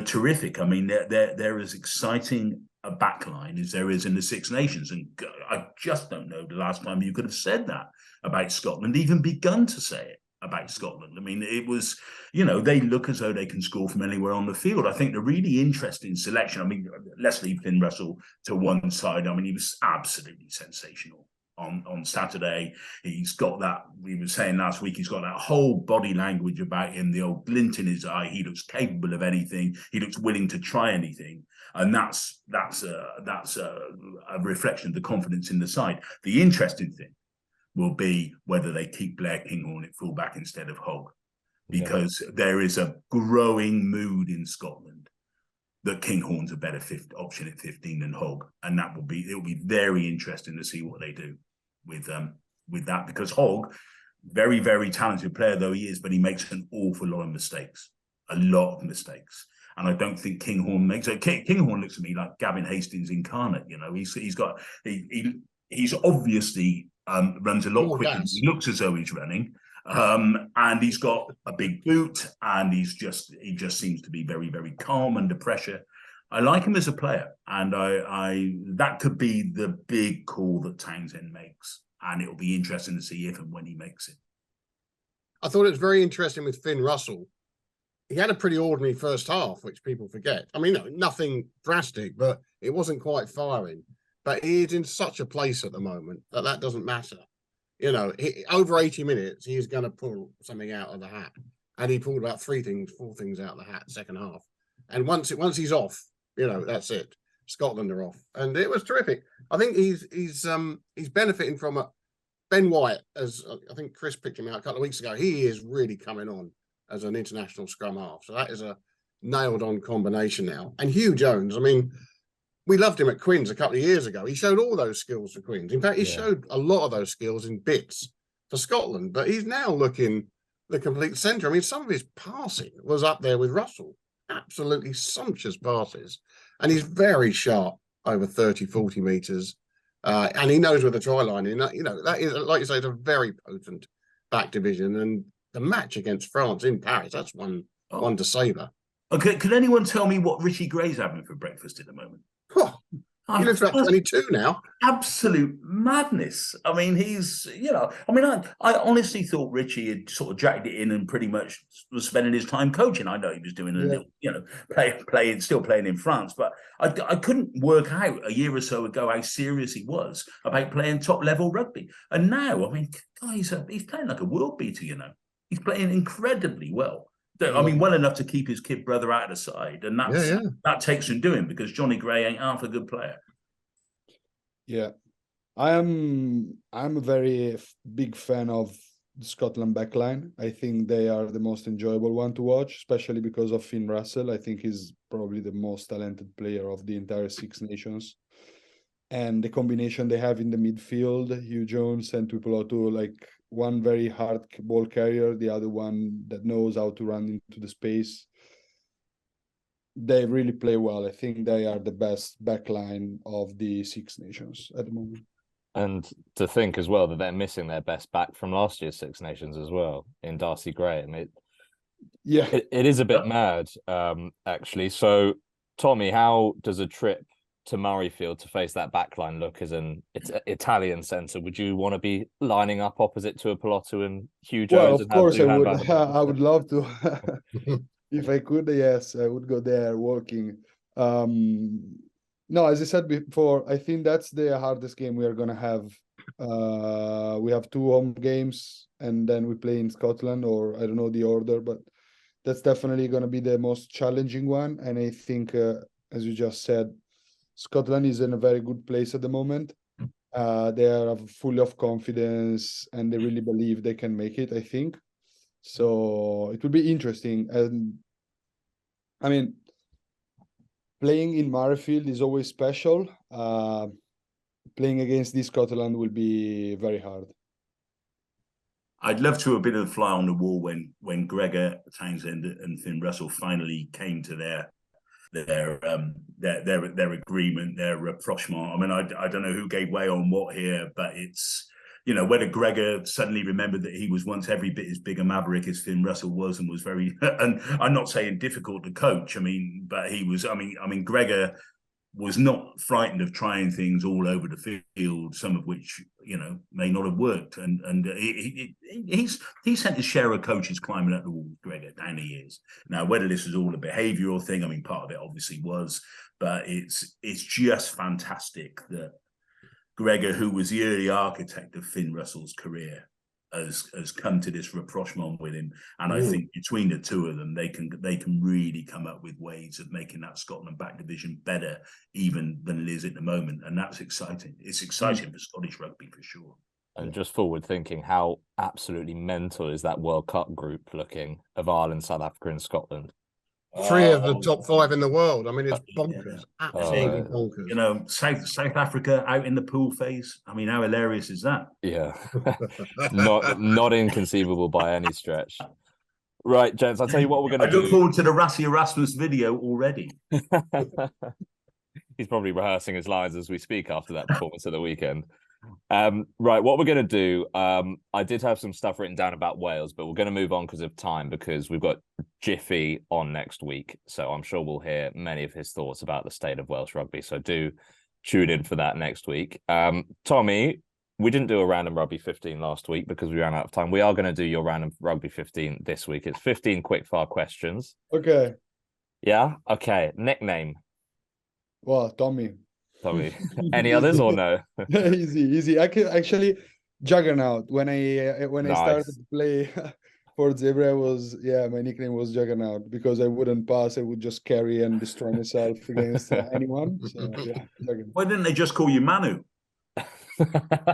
terrific. I mean, they're as exciting a backline as there is in the Six Nations, and I just don't know the last time you could have said that about Scotland, even begun to say it about Scotland. I mean, it was, you know, they look as though they can score from anywhere on the field. I think the really interesting selection, I mean, let's leave Finn Russell to one side. I mean, he was absolutely sensational on Saturday. He's got that, we were saying last week, he's got that whole body language about him, the old glint in his eye. He looks capable of anything. He looks willing to try anything. And that's a reflection of the confidence in the side. The interesting thing will be whether they keep Blair Kinghorn at fullback instead of Hogg, because there is a growing mood in Scotland that Kinghorn's a better option at 15 than Hogg, and it'll be very interesting to see what they do with that, because Hogg, very, very talented player though he is, but he makes an awful lot of mistakes, and I don't think Kinghorn makes it. Kinghorn looks to me like Gavin Hastings incarnate. You know, he's obviously runs a lot quicker. He looks as though he's running, and he's got a big boot, and he just seems to be very, very calm under pressure. I like him as a player, and I that could be the big call that Townsend makes, and it'll be interesting to see if and when he makes it. I thought it was very interesting with Finn Russell. He had a pretty ordinary first half, which people forget. I mean, nothing drastic, but it wasn't quite firing. But he's in such a place at the moment that doesn't matter. You know, over 80 minutes, he is going to pull something out of the hat. And he pulled about 4 things out of the hat second half. And once he's off, you know, that's it. Scotland are off. And it was terrific. I think he's benefiting from Ben White, as I think Chris picked him out a couple of weeks ago. He is really coming on as an international scrum half. So that is a nailed-on combination now. And Hugh Jones, I mean, we loved him at Quins a couple of years ago. He showed all those skills for Quins. In fact, he showed a lot of those skills in bits for Scotland, but he's now looking the complete centre. I mean, some of his passing was up there with Russell. Absolutely sumptuous passes. And he's very sharp over 30, 40 metres. And he knows where the try line is. You know, that is, like you say, it's a very potent back division. And the match against France in Paris, that's one to savour. Okay, could anyone tell me what Richie Gray's having for breakfast at the moment? He lives about 22 now. Absolute madness. I mean, I honestly thought Richie had sort of dragged it in and pretty much was spending his time coaching. I know he was doing still playing in France, but I couldn't work out a year or so ago how serious he was about playing top level rugby. And now, I mean, guys, he's playing like a world beater, you know. He's playing incredibly well. I mean, well enough to keep his kid brother out of the side, and that takes some doing, because Johnny Gray ain't half a good player. Yeah, I'm a very big fan of the Scotland backline. I think they are the most enjoyable one to watch, especially because of Finn Russell. I think he's probably the most talented player of the entire Six Nations. and the combination they have in the midfield, Hugh Jones and Tuipulotu, like one very hard ball carrier, the other one that knows how to run into the space. They really play well. I think they are the best backline of the Six Nations at the moment. And to think as well that they're missing their best back from last year's Six Nations as well in Darcy Graham. It is a bit mad, actually. So, Tommy, how does a trip to Murrayfield to face that backline look as an Italian centre? Would you want to be lining up opposite to a Tuipulotu and Hugh Jones? Well, of course I would. I would love to. If I could, yes, I would go there walking. No, as I said before, I think that's the hardest game we are going to have. We have 2 home games and then we play in Scotland, or I don't know the order, but that's definitely going to be the most challenging one. And I think, as you just said, Scotland is in a very good place at the moment. They are full of confidence and they really believe they can make it, I think. So it will be interesting. And I mean, playing in Murrayfield is always special. Playing against this Scotland will be very hard. I'd love to have been a fly on the wall when Gregor Townsend and Finn Russell finally came to their agreement, their rapprochement. I mean, I don't know who gave way on what here, but it's, you know, whether Gregor suddenly remembered that he was once every bit as big a maverick as Finn Russell was and was very, and I'm not saying difficult to coach, I mean, but he was, I mean, Gregor was not frightened of trying things all over the field, some of which, you know, may not have worked. And he's sent his share of coaches climbing up the wall, Gregor, down the years. Now, whether this is all a behavioural thing, I mean, part of it obviously was, but it's just fantastic that Gregor, who was the early architect of Finn Russell's career, has come to this rapprochement with him. And I think between the two of them, they can really come up with ways of making that Scotland back division better even than it is at the moment. And that's exciting. It's exciting for Scottish rugby for sure. And just forward thinking, how absolutely mental is that World Cup group looking of Ireland, South Africa and Scotland? 3 of the top 5 in the world. I mean, it's bonkers. Absolutely bonkers. You know, South Africa out in the pool phase. I mean, how hilarious is that? Yeah. not inconceivable by any stretch. Right, gents, I'll tell you what we're going to do. I look forward to the Rassie Erasmus video already. He's probably rehearsing his lines as we speak after that performance at the weekend. Right, what we're going to do, I did have some stuff written down about Wales, but we're going to move on because of time, because we've got Jiffy on next week. So I'm sure we'll hear many of his thoughts about the state of Welsh rugby. So do tune in for that next week. Tommy, we didn't do a random rugby 15 last week because we ran out of time. We are going to do your random rugby 15 this week. It's 15 quickfire questions. Okay. Yeah? Okay. Nickname? Well, Tommy. Any others or no? Easy. I can actually Juggernaut. When I started to play for Zebra, my nickname was Juggernaut because I wouldn't pass. I would just carry and destroy myself against anyone. So yeah, Juggernaut. Why didn't they just call you Manu?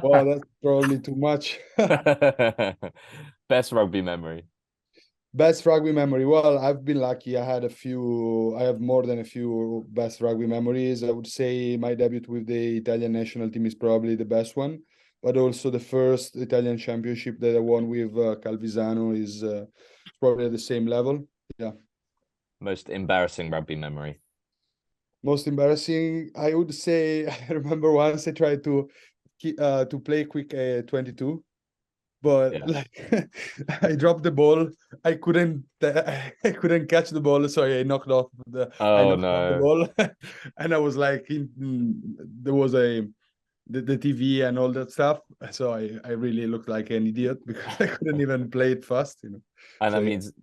Well, that's probably too much. Best rugby memory. Best rugby memory. Well, I've been lucky. I have more than a few best rugby memories. I would say my debut with the Italian national team is probably the best one, but also the first Italian championship that I won with Calvisano is probably at the same level. Yeah. Most embarrassing rugby memory. Most embarrassing, I would say, I remember once I tried to play quick 22. But I dropped the ball. I couldn't catch the ball. Sorry, I knocked off the ball, and I was like, there was the TV and all that stuff. So I really looked like an idiot because I couldn't even play it fast, you know. And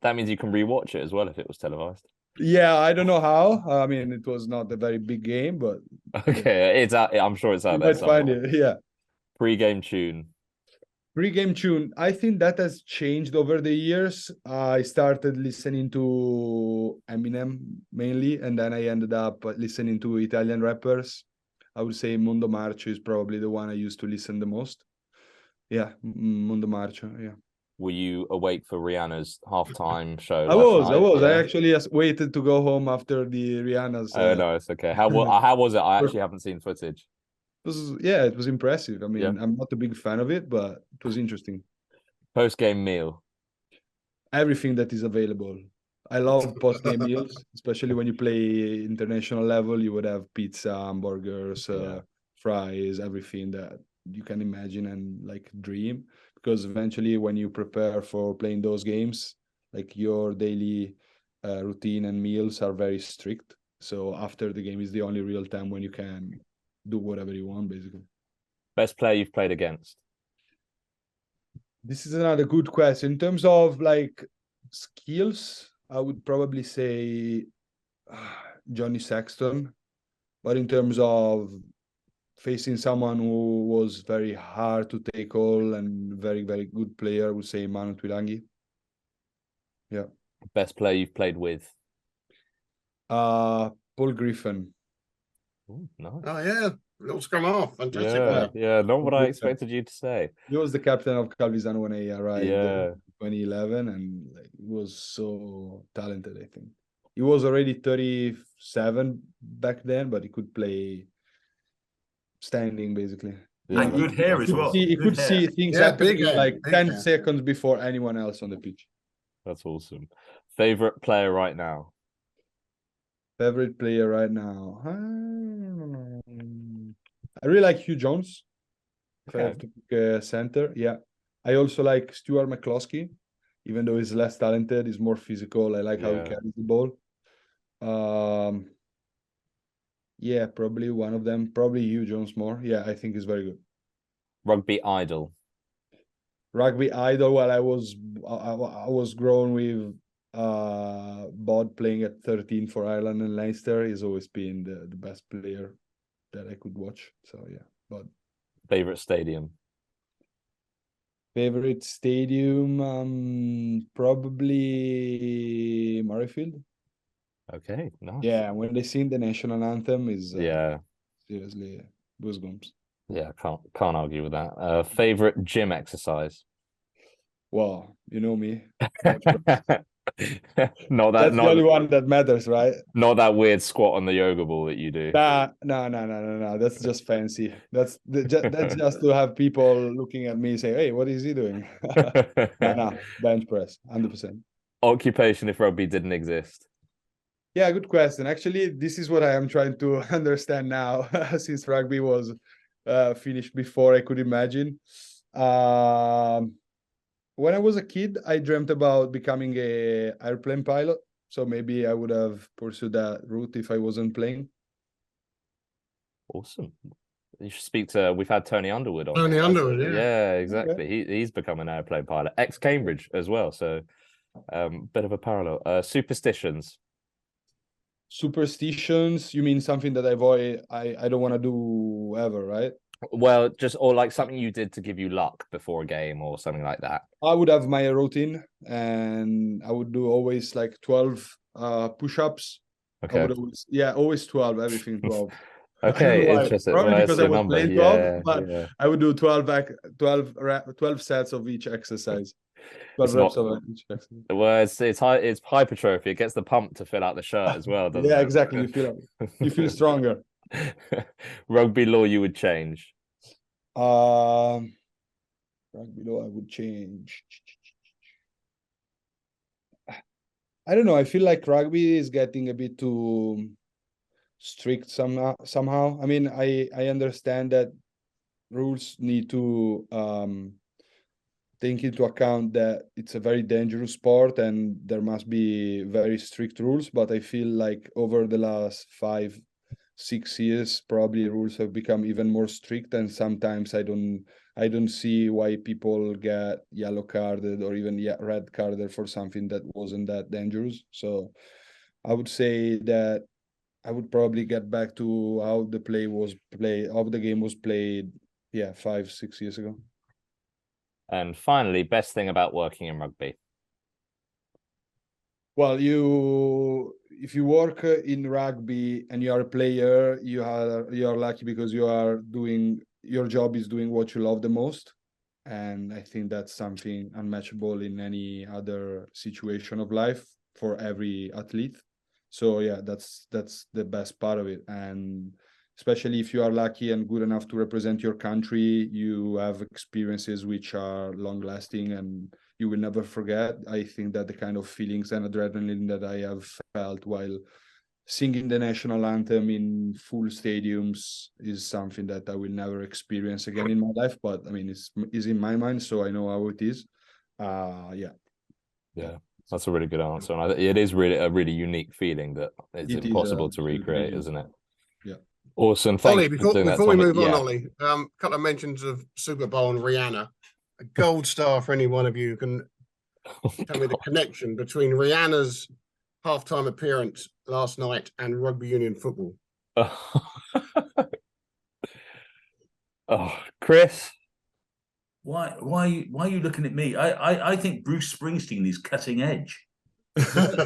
that means you can rewatch it as well if it was televised. Yeah, I don't know how. I mean, it was not a very big game, but okay, it's out. I'm sure it's out there. You might find it. Yeah. Pre-game tune. Pre-game tune, I think that has changed over the years. I started listening to Eminem mainly, and then I ended up listening to Italian rappers. I would say Mondo Marcio is probably the one I used to listen the most. Yeah, Mondo Marcio, yeah. Were you awake for Rihanna's halftime show? I was. Yeah. I actually waited to go home after the Rihanna's. Oh, no, it's okay. How was it? I actually haven't seen footage. It was impressive. I mean, Yeah. I'm not a big fan of it, but it was interesting. Post-game meal. Everything that is available. I love post-game meals, especially when you play international level. You would have pizza, hamburgers, fries, everything that you can imagine and like dream. Because eventually, when you prepare for playing those games, like your daily routine and meals are very strict. So after the game is the only real time when you can do whatever you want, basically. Best player you've played against. This is another good question. In terms of like skills, I would probably say Johnny Sexton. But in terms of facing someone who was very hard to tackle and very, very good player, I would say Manu Tuilagi. Yeah. Best player you've played with. Paul Griffin. Ooh, nice. Oh yeah, little scrum half, fantastic. Not what I expected you to say. He was the captain of Calvisano when I arrived in 2011, and like, he was so talented, I think. He was already 37 back then, but he could play standing, basically. Yeah, And good hair as well. He could see things happening big hair, like big 10 hair. seconds before anyone else on the pitch. That's awesome. Favorite player right now? Favorite player right now? I really like Hugh Jones. If I have to pick a center, yeah. I also like Stuart McCloskey, even though he's less talented, he's more physical. I like how he carries the ball. Yeah, probably one of them. Probably Hugh Jones more. Yeah, I think he's very good. Rugby idol. Rugby idol. Well, I was grown with Bod playing at 13 for Ireland and Leinster. He's always been the best player that I could watch. So yeah, Bod. Favorite stadium. Favorite stadium, probably Murrayfield. Okay, nice. Yeah, when they sing the national anthem is seriously goosebumps. Yeah, can't argue with that. Favorite gym exercise. Wow, you know me. Not That's the only one that matters, right? Not that weird squat on the yoga ball that you do. No. That's just fancy. That's just to have people looking at me say, "Hey, what is he doing?" No, bench press, 100%. Occupation if rugby didn't exist. Yeah, good question. Actually, this is what I am trying to understand now, since rugby was finished before I could imagine. When I was a kid, I dreamt about becoming an airplane pilot. So maybe I would have pursued that route if I wasn't playing. Awesome. You should speak to. We've had Tony Underwood on. Tony Underwood, yeah. Yeah, exactly. Okay. He's become an airplane pilot, ex-Cambridge as well. So, bit of a parallel. Superstitions. Superstitions? You mean something that I don't want to do ever, right? Well, or like something you did to give you luck before a game or something like that. I would have my routine, and I would do always like 12 push-ups. Okay. I would always 12, everything 12. Okay, interesting. Probably because I was number. playing 12, but I would do 12 sets of each exercise. 12 reps of each exercise. Well, it's hypertrophy. It gets the pump to fill out the shirt as well, doesn't it? Yeah, exactly. You feel stronger. Rugby law you would change. Rugby law I would change. I don't know. I feel like rugby is getting a bit too strict somehow. I mean, I understand that rules need to take into account that it's a very dangerous sport and there must be very strict rules. But I feel like over the last 5-6 years, probably rules have become even more strict, and sometimes I don't see why people get yellow carded or even red carded for something that wasn't that dangerous. So I would say that I would probably get back to how the game was played 5-6 years ago. And finally, best thing about working in rugby. Well, if you work in rugby and you are a player, you are lucky because your job is doing what you love the most. And I think that's something unmatchable in any other situation of life for every athlete. So yeah, that's the best part of it. And especially if you are lucky and good enough to represent your country, you have experiences which are long lasting and you will never forget. I think that the kind of feelings and adrenaline that I have felt while singing the national anthem in full stadiums is something that I will never experience again in my life. But I mean, it's in my mind, so I know how it is. Yeah, that's a really good answer, and it is really a really unique feeling that it's impossible to recreate, isn't it? Yeah. Awesome. Ollie, Thank you for doing before that, we move on, yeah. Ollie, a couple of mentions of Super Bowl and Rihanna. A gold star for any one of you who can tell me the connection between Rihanna's halftime appearance last night and rugby union football. Oh, Chris. Why are you looking at me? I think Bruce Springsteen is cutting edge.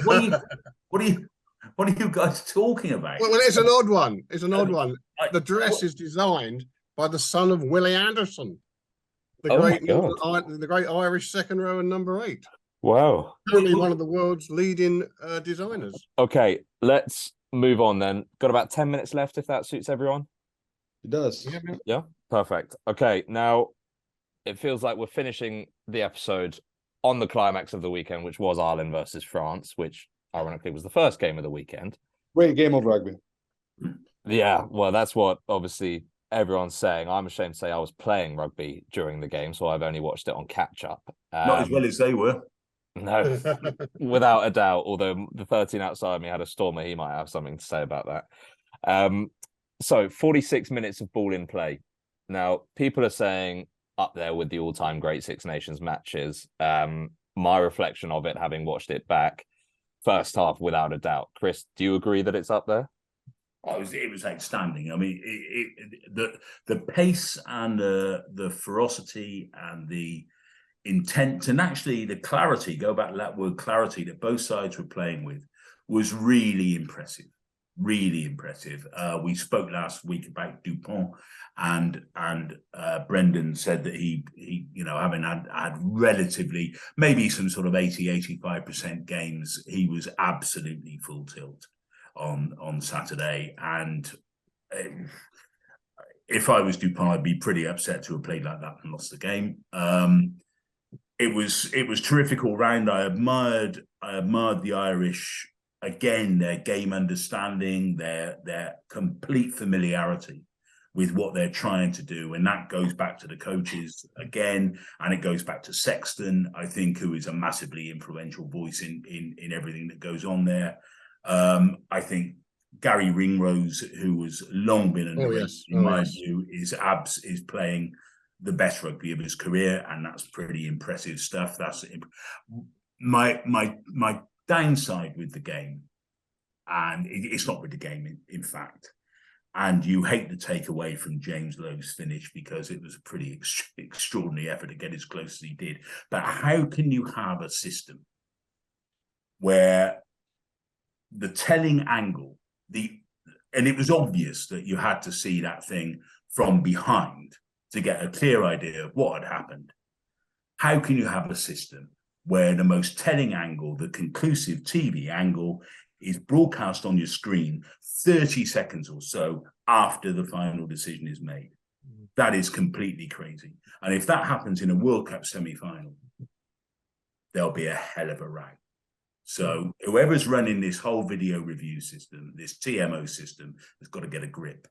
What are you guys talking about? Well, it's an odd one. It's an odd one. The dress is designed by the son of Willie Anderson, the great Irish second row and number 8. Wow. Currently one of the world's leading designers. Okay, let's move on then. Got about 10 minutes left, if that suits everyone. It does. Yeah, perfect. Okay, now it feels like we're finishing the episode on the climax of the weekend, which was Ireland versus France, which ironically was the first game of the weekend. Great game of rugby. Yeah, well, that's what obviously everyone's saying. I'm ashamed to say I was playing rugby during the game, so I've only watched it on catch-up. Not as well as they were. No, without a doubt, although the 13 outside me had a stormer, he might have something to say about that. So 46 minutes of ball in play. Now, people are saying up there with the all-time great Six Nations matches. My reflection of it, having watched it back, first half, without a doubt. Chris, do you agree that it's up there? Oh, it was outstanding. I mean, the pace and the ferocity and the intent and actually the clarity, go back to that word clarity, that both sides were playing with was really impressive. Really impressive. We spoke last week about Dupont, and Brendan said that he having had relatively maybe some sort of 80-85% games, he was absolutely full tilt on Saturday. And if I was Dupont, I'd be pretty upset to have played like that and lost the game. It was terrific all round. I admired the Irish. Again, their game understanding, their complete familiarity with what they're trying to do. And that goes back to the coaches again, and it goes back to Sexton, I think, who is a massively influential voice in everything that goes on there. I think Gary Ringrose, who has long been in my view, is playing the best rugby of his career, and that's pretty impressive stuff. That's my downside with the game, and it's not with the game, in fact, and you hate to take away from James Lowe's finish because it was a pretty extraordinary effort to get as close as he did. But how can you have a system where the telling angle, and it was obvious that you had to see that thing from behind to get a clear idea of what had happened? How can you have a system where the most telling angle, the conclusive TV angle, is broadcast on your screen 30 seconds or so after the final decision is made? That is completely crazy. And if that happens in a World Cup semi-final, there'll be a hell of a row. So whoever's running this whole video review system, this TMO system, has got to get a grip.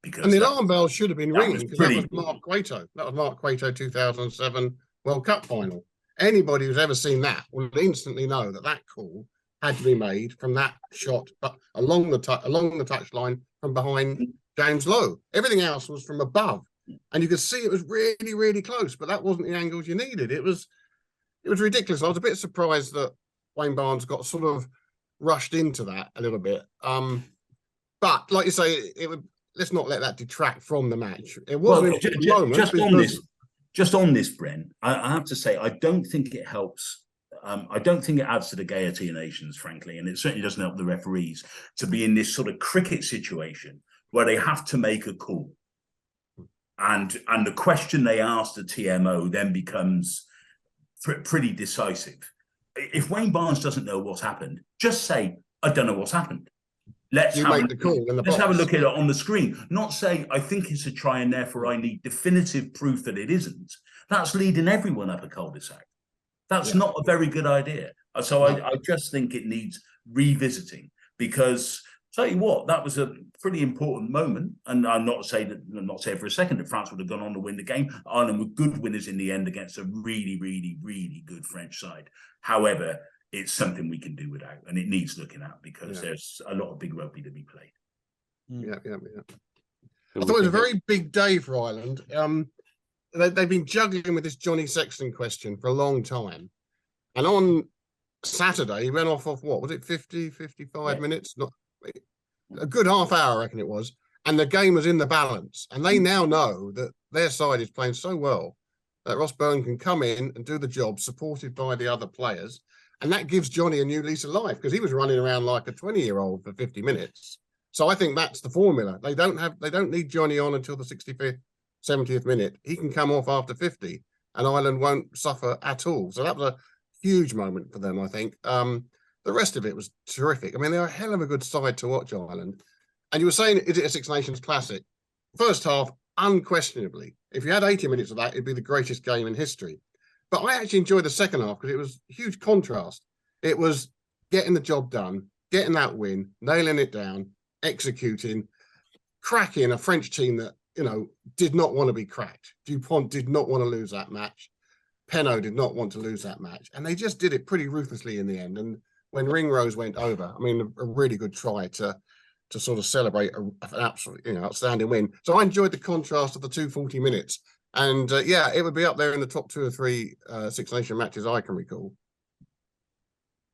And the alarm bell should have been ringing, because that was Mark Cueto. That was Mark Cueto 2007 World Cup final. Anybody who's ever seen that will instantly know that call had to be made from that shot, but along the touchline from behind James Lowe. Everything else was from above, and you could see it was really, really close. But that wasn't the angles you needed. It was ridiculous. I was a bit surprised that Wayne Barnes got sort of rushed into that a little bit. But like you say, let's not let that detract from the match. It wasn't just on this, Bren. I have to say, I don't think it helps. I don't think it adds to the gaiety of nations, frankly, and it certainly doesn't help the referees to be in this sort of cricket situation where they have to make a call, and the question they ask the TMO then becomes pretty decisive. If Wayne Barnes doesn't know what's happened, just say, "I don't know what's happened." Let's make the call in the box. Let's have a look at it on the screen. Not saying I think it's a try and therefore I need definitive proof that it isn't. That's leading everyone up a cul-de-sac. That's not a very good idea. So I just think it needs revisiting, because tell you what, that was a pretty important moment. And I'm not saying for a second that France would have gone on to win the game. Ireland were good winners in the end against a really, really, really good French side. However, it's something we can do without, and it needs looking at, because there's a lot of big rugby to be played. Yeah. I thought it was a very big day for Ireland. They've been juggling with this Johnny Sexton question for a long time. And on Saturday, he went off what was it, 50, 55 minutes? Not a good half hour, I reckon it was. And the game was in the balance. And they now know that their side is playing so well that Ross Byrne can come in and do the job, supported by the other players. And that gives Johnny a new lease of life, because he was running around like a 20-year-old for 50 minutes. So I think that's the formula. They don't need Johnny on until the 65th, 70th minute. He can come off after 50 and Ireland won't suffer at all. So that was a huge moment for them, I think. The rest of it was terrific. I mean, they're a hell of a good side to watch, Ireland. And you were saying, is it a Six Nations classic? First half, unquestionably. If you had 80 minutes of that, it'd be the greatest game in history. But I actually enjoyed the second half because it was a huge contrast. It was getting the job done, getting that win, nailing it down, executing, cracking a French team that, did not want to be cracked. Dupont did not want to lose that match. Penaud did not want to lose that match. And they just did it pretty ruthlessly in the end. And when Ringrose went over, I mean, a really good try to sort of celebrate an absolutely outstanding win. So I enjoyed the contrast of the 240 minutes. And it would be up there in the top 2 or 3 Six Nation matches I can recall.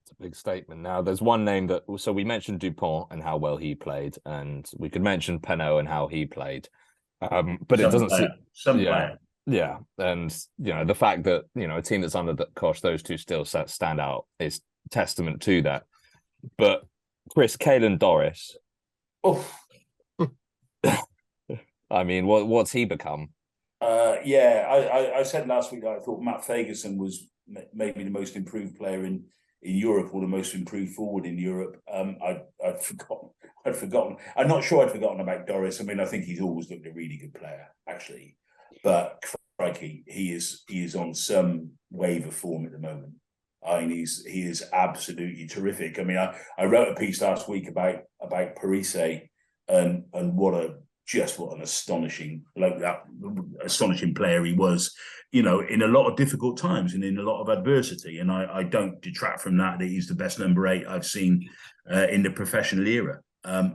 It's a big statement. Now, there's one name so we mentioned Dupont and how well he played, and we could mention Penaud and how he played. But it doesn't seem... Yeah. And, the fact that, a team that's under the cosh, those two still stand out is testament to that. But Chris, Caelan Doris... Oh. I mean, what's he become? I said last week I thought Matt Fagerson was maybe the most improved player in Europe, or the most improved forward in Europe. I'd forgotten. I'm not sure I'd forgotten about Doris. I mean, I think he's always looked a really good player, actually. But crikey, he is on some wave of form at the moment. I mean, he is absolutely terrific. I mean, I wrote a piece last week about Parise and what an astonishing player he was, in a lot of difficult times and in a lot of adversity. And I don't detract from that he's the best number 8 I've seen in the professional era.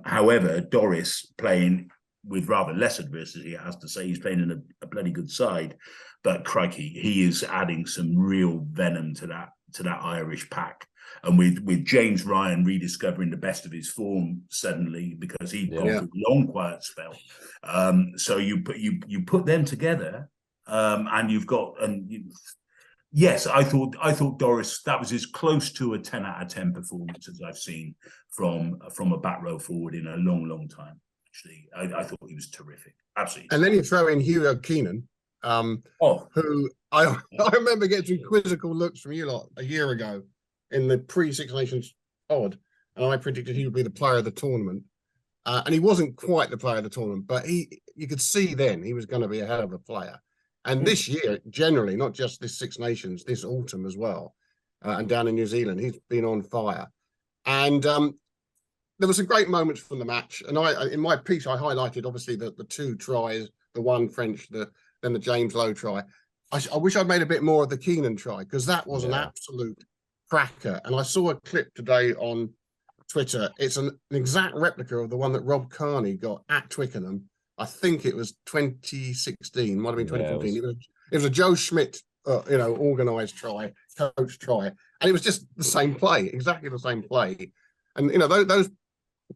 However, Doris playing with rather less adversity, I have to say, he's playing in a bloody good side. But crikey, he is adding some real venom to that Irish pack. And with James Ryan rediscovering the best of his form suddenly, because he'd gone through a long quiet spell. So you put them together, and you've got yes, I thought Doris, that was as close to a 10 out of 10 performance as I've seen from a back row forward in a long time. Actually, I thought he was terrific, absolutely. And then you throw in Hugo Keenan, who I remember getting quizzical looks from you lot a year ago in the pre-Six Nations pod, and I predicted he would be the player of the tournament. And he wasn't quite the player of the tournament, but you could see then he was going to be a hell of a player. And this year, generally, not just this Six Nations, this autumn as well, and down in New Zealand, he's been on fire. And there were some great moments from the match. And in my piece, I highlighted, obviously, the 2 tries, the one French, then the James Lowe try. I wish I'd made a bit more of the Keenan try, because that was an absolute cracker. And I saw a clip today on Twitter. It's an exact replica of the one that Rob Kearney got at Twickenham. I think it was 2016, might have been 2014. It was a Joe Schmidt, organised try, coach try, and it was just the same play, exactly the same play. And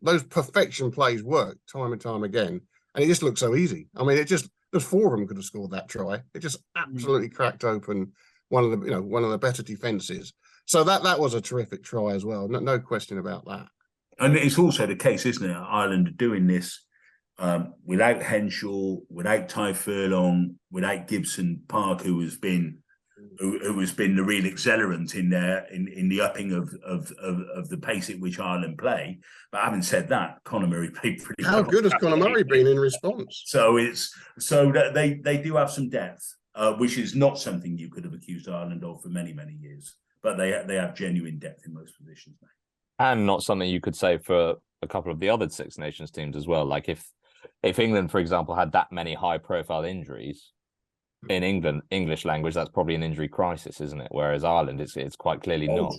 those perfection plays work time and time again, and it just looked so easy. I mean, there's 4 of them could have scored that try. It just absolutely cracked open one of the better defences. So that was a terrific try as well. No question about that. And it's also the case, isn't it? Ireland are doing this without Henshaw, without Ty Furlong, without Gibson Park, who has been who has been the real accelerant in there in the upping of the pace at which Ireland play. But having said that, Conor Murray played pretty well. How good has Conor Murray been in response? So that they do have some depth, which is not something you could have accused Ireland of for many years. But they have genuine depth in most positions now. And not something you could say for a couple of the other Six Nations teams as well. Like if England, for example, had that many high-profile injuries in English language, that's probably an injury crisis, isn't it? Whereas Ireland, it's quite clearly not.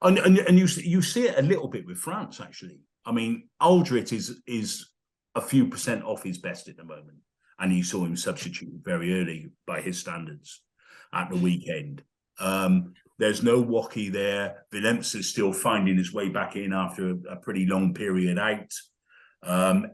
And you see it a little bit with France, actually. I mean, Aldrit is a few percent off his best at the moment, and you saw him substituted very early by his standards at the weekend. There's no Woki there. Willemse is still finding his way back in after a pretty long period out.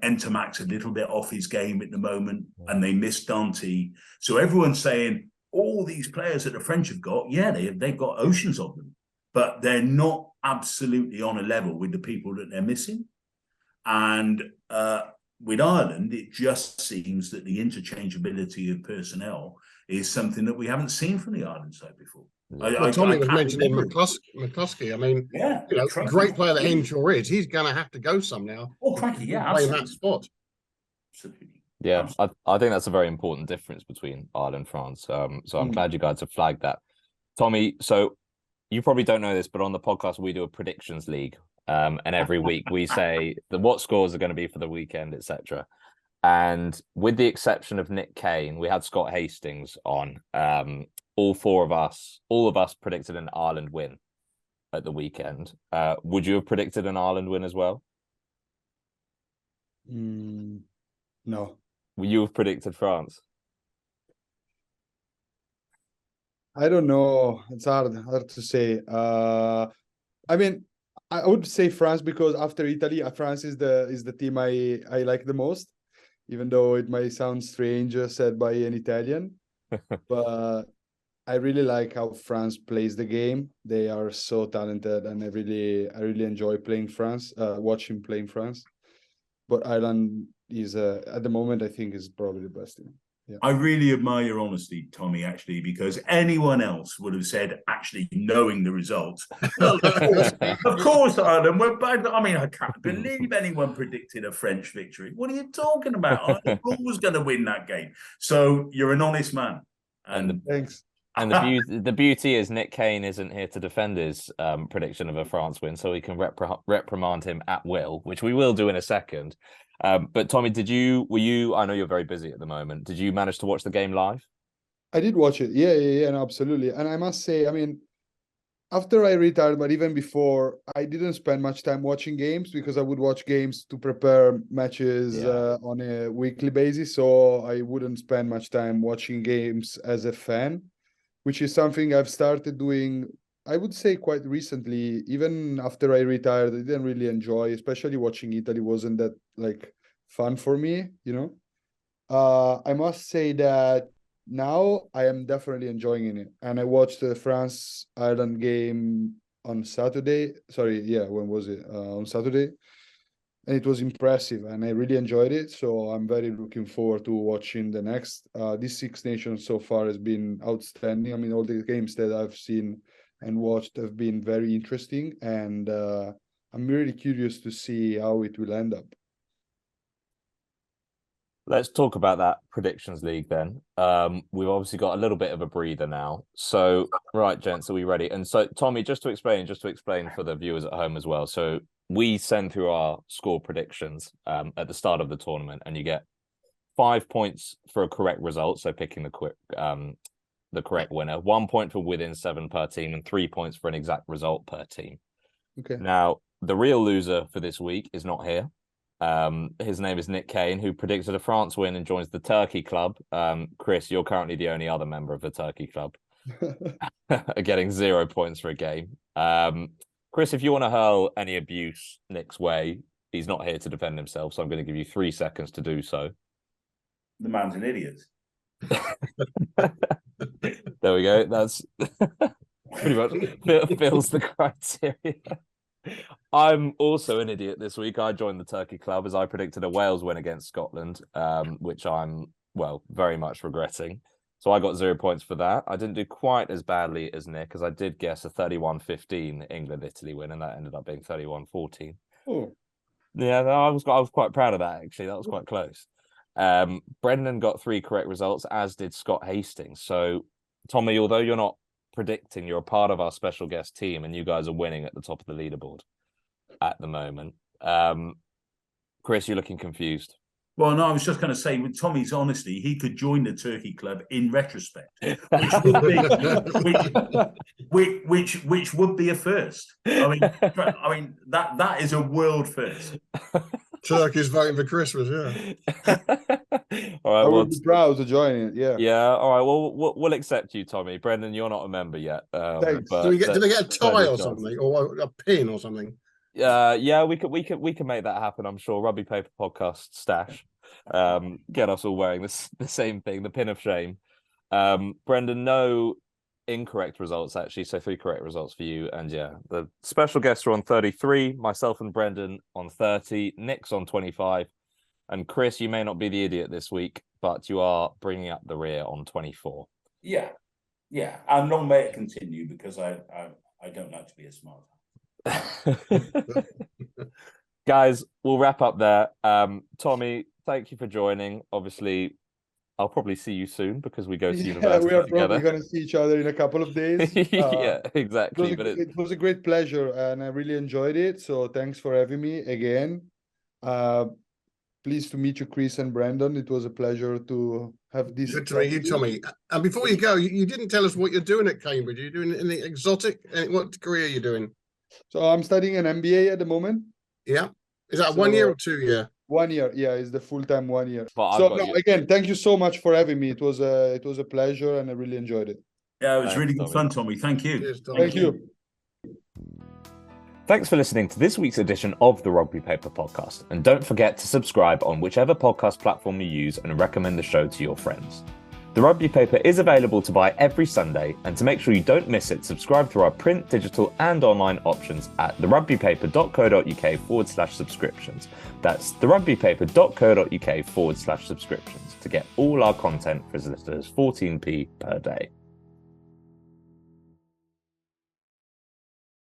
Entermac's a little bit off his game at the moment, and they miss Dante. So everyone's saying all these players that the French have got, they've got oceans of them, but they're not absolutely on a level with the people that they're missing. And with Ireland, it just seems that the interchangeability of personnel is something that we haven't seen from the Ireland side before. Tommy was mentioning McCluskey. I mean, great player that Henshaw is. He's going to have to go some now. Oh, cranky, playing that spot. Absolutely. Yeah, I think that's a very important difference between Ireland and France. So I'm glad you guys have flagged that. Tommy, so you probably don't know this, but on the podcast we do a predictions league, and every week we say what scores are going to be for the weekend, etc. And with the exception of Nick Kane, we had Scott Hastings on. All of us predicted an Ireland win at the weekend. Would you have predicted an Ireland win as well? No. Would you have predicted France? I don't know. It's hard to say. I mean, I would say France because after Italy, France is the team I like the most, even though it might sound strange said by an Italian. But I really like how France plays the game. They are so talented, and I really enjoy playing France, watching playing France. But Ireland is at the moment, I think, is probably the best team. Yeah. I really admire your honesty, Tommy, actually, because anyone else would have said, actually knowing the results, well, of course, Ireland were bad. I mean, I can't believe anyone predicted a French victory. What are you talking about? Ireland was going to win that game. So you're an honest man. And thanks. And the beauty is Nick Kane isn't here to defend his prediction of a France win, so we can reprimand him at will, which we will do in a second. But Tommy, were you? I know you're very busy at the moment. Did you manage to watch the game live? I did watch it. Yeah, no, absolutely. And I must say, I mean, after I retired, but even before, I didn't spend much time watching games because I would watch games to prepare matches on a weekly basis. So I wouldn't spend much time watching games as a fan, which is something I've started doing, I would say, quite recently. Even after I retired, I didn't really enjoy, especially watching Italy wasn't that fun for me, I must say that now I am definitely enjoying it. And I watched the France-Ireland game on Saturday. When was it? On Saturday. And it was impressive, and I really enjoyed it. So I'm very looking forward to watching the next. This Six Nations so far has been outstanding. I mean, all the games that I've seen and watched have been very interesting, and I'm really curious to see how it will end up. Let's talk about that predictions league then. We've obviously got a little bit of a breather now. So, right, gents, are we ready? And so, Tommy, just to explain for the viewers at home as well. So we send through our score predictions at the start of the tournament, and you get 5 points for a correct result, so picking the correct winner, 1 point for within 7 per team, and 3 points for an exact result per team. Okay. Now, the real loser for this week is not here. His name is Nick Kane, who predicted a France win and joins the Turkey Club. Chris, you're currently the only other member of the Turkey Club, getting 0 points for a game. Chris, if you want to hurl any abuse Nick's way, he's not here to defend himself, so I'm going to give you 3 seconds to do so. The man's an idiot. There we go. That's pretty much fills the criteria. I'm also an idiot this week. I joined the Turkey Club as I predicted a Wales win against Scotland, which I'm, very much regretting. So I got 0 points for that. I didn't do quite as badly as Nick, as I did guess a 31-15 England-Italy win, and that ended up being 31-14. Oh, Yeah, I was quite proud of that, actually. That was quite close. Brendan got 3 correct results, as did Scott Hastings. So, Tommy, although you're not predicting, you're a part of our special guest team, and you guys are winning at the top of the leaderboard at the moment. Chris, you're looking confused. Well, no, I was just going to say, with Tommy's honesty, he could join the Turkey Club in retrospect, which would be a first. I mean, that is a world first. Turkey's voting for Christmas, yeah. All right, I would be proud to join it. Yeah. Yeah. All right. Well, we'll accept you, Tommy. Brendan, you're not a member yet. Thanks. But Do they get a tie or something, or a pin or something? Yeah, we can make that happen. I'm sure. Rugby Paper Podcast stash. Get us all wearing the same thing, the pin of shame. Brendan, no incorrect results actually, so 3 correct results for you. And yeah, the special guests are on 33, myself and Brendan on 30, Nick's on 25, and Chris, you may not be the idiot this week, but you are bringing up the rear on 24. Yeah, and long may it continue, because I don't like to be a smart. Guys, we'll wrap up there. Tommy, thank you for joining. Obviously, I'll probably see you soon, because we go to university we are together. probably going to see each other in a couple of days. Yeah, exactly. It was a great pleasure, and I really enjoyed it. So thanks for having me again. Pleased to meet you, Chris and Brandon. It was a pleasure to have this. Good to meet you, Tommy. And before you go, you didn't tell us what you're doing at Cambridge. Are you doing anything exotic? What degree are you doing? So I'm studying an MBA at the moment. Yeah. Is that 1 year or 2 year? 1 year. Yeah, it's the full-time 1 year. But So again, thank you so much for having me. It was a pleasure, and I really enjoyed it. Yeah, it was really good fun, Tommy. Thank you. Cheers, Tommy. Thank you. Thanks for listening to this week's edition of the Rugby Paper Podcast. And don't forget to subscribe on whichever podcast platform you use, and recommend the show to your friends. The Rugby Paper is available to buy every Sunday, and to make sure you don't miss it, subscribe through our print, digital and online options at therugbypaper.co.uk/subscriptions. That's therugbypaper.co.uk/subscriptions to get all our content for as little as 14p per day.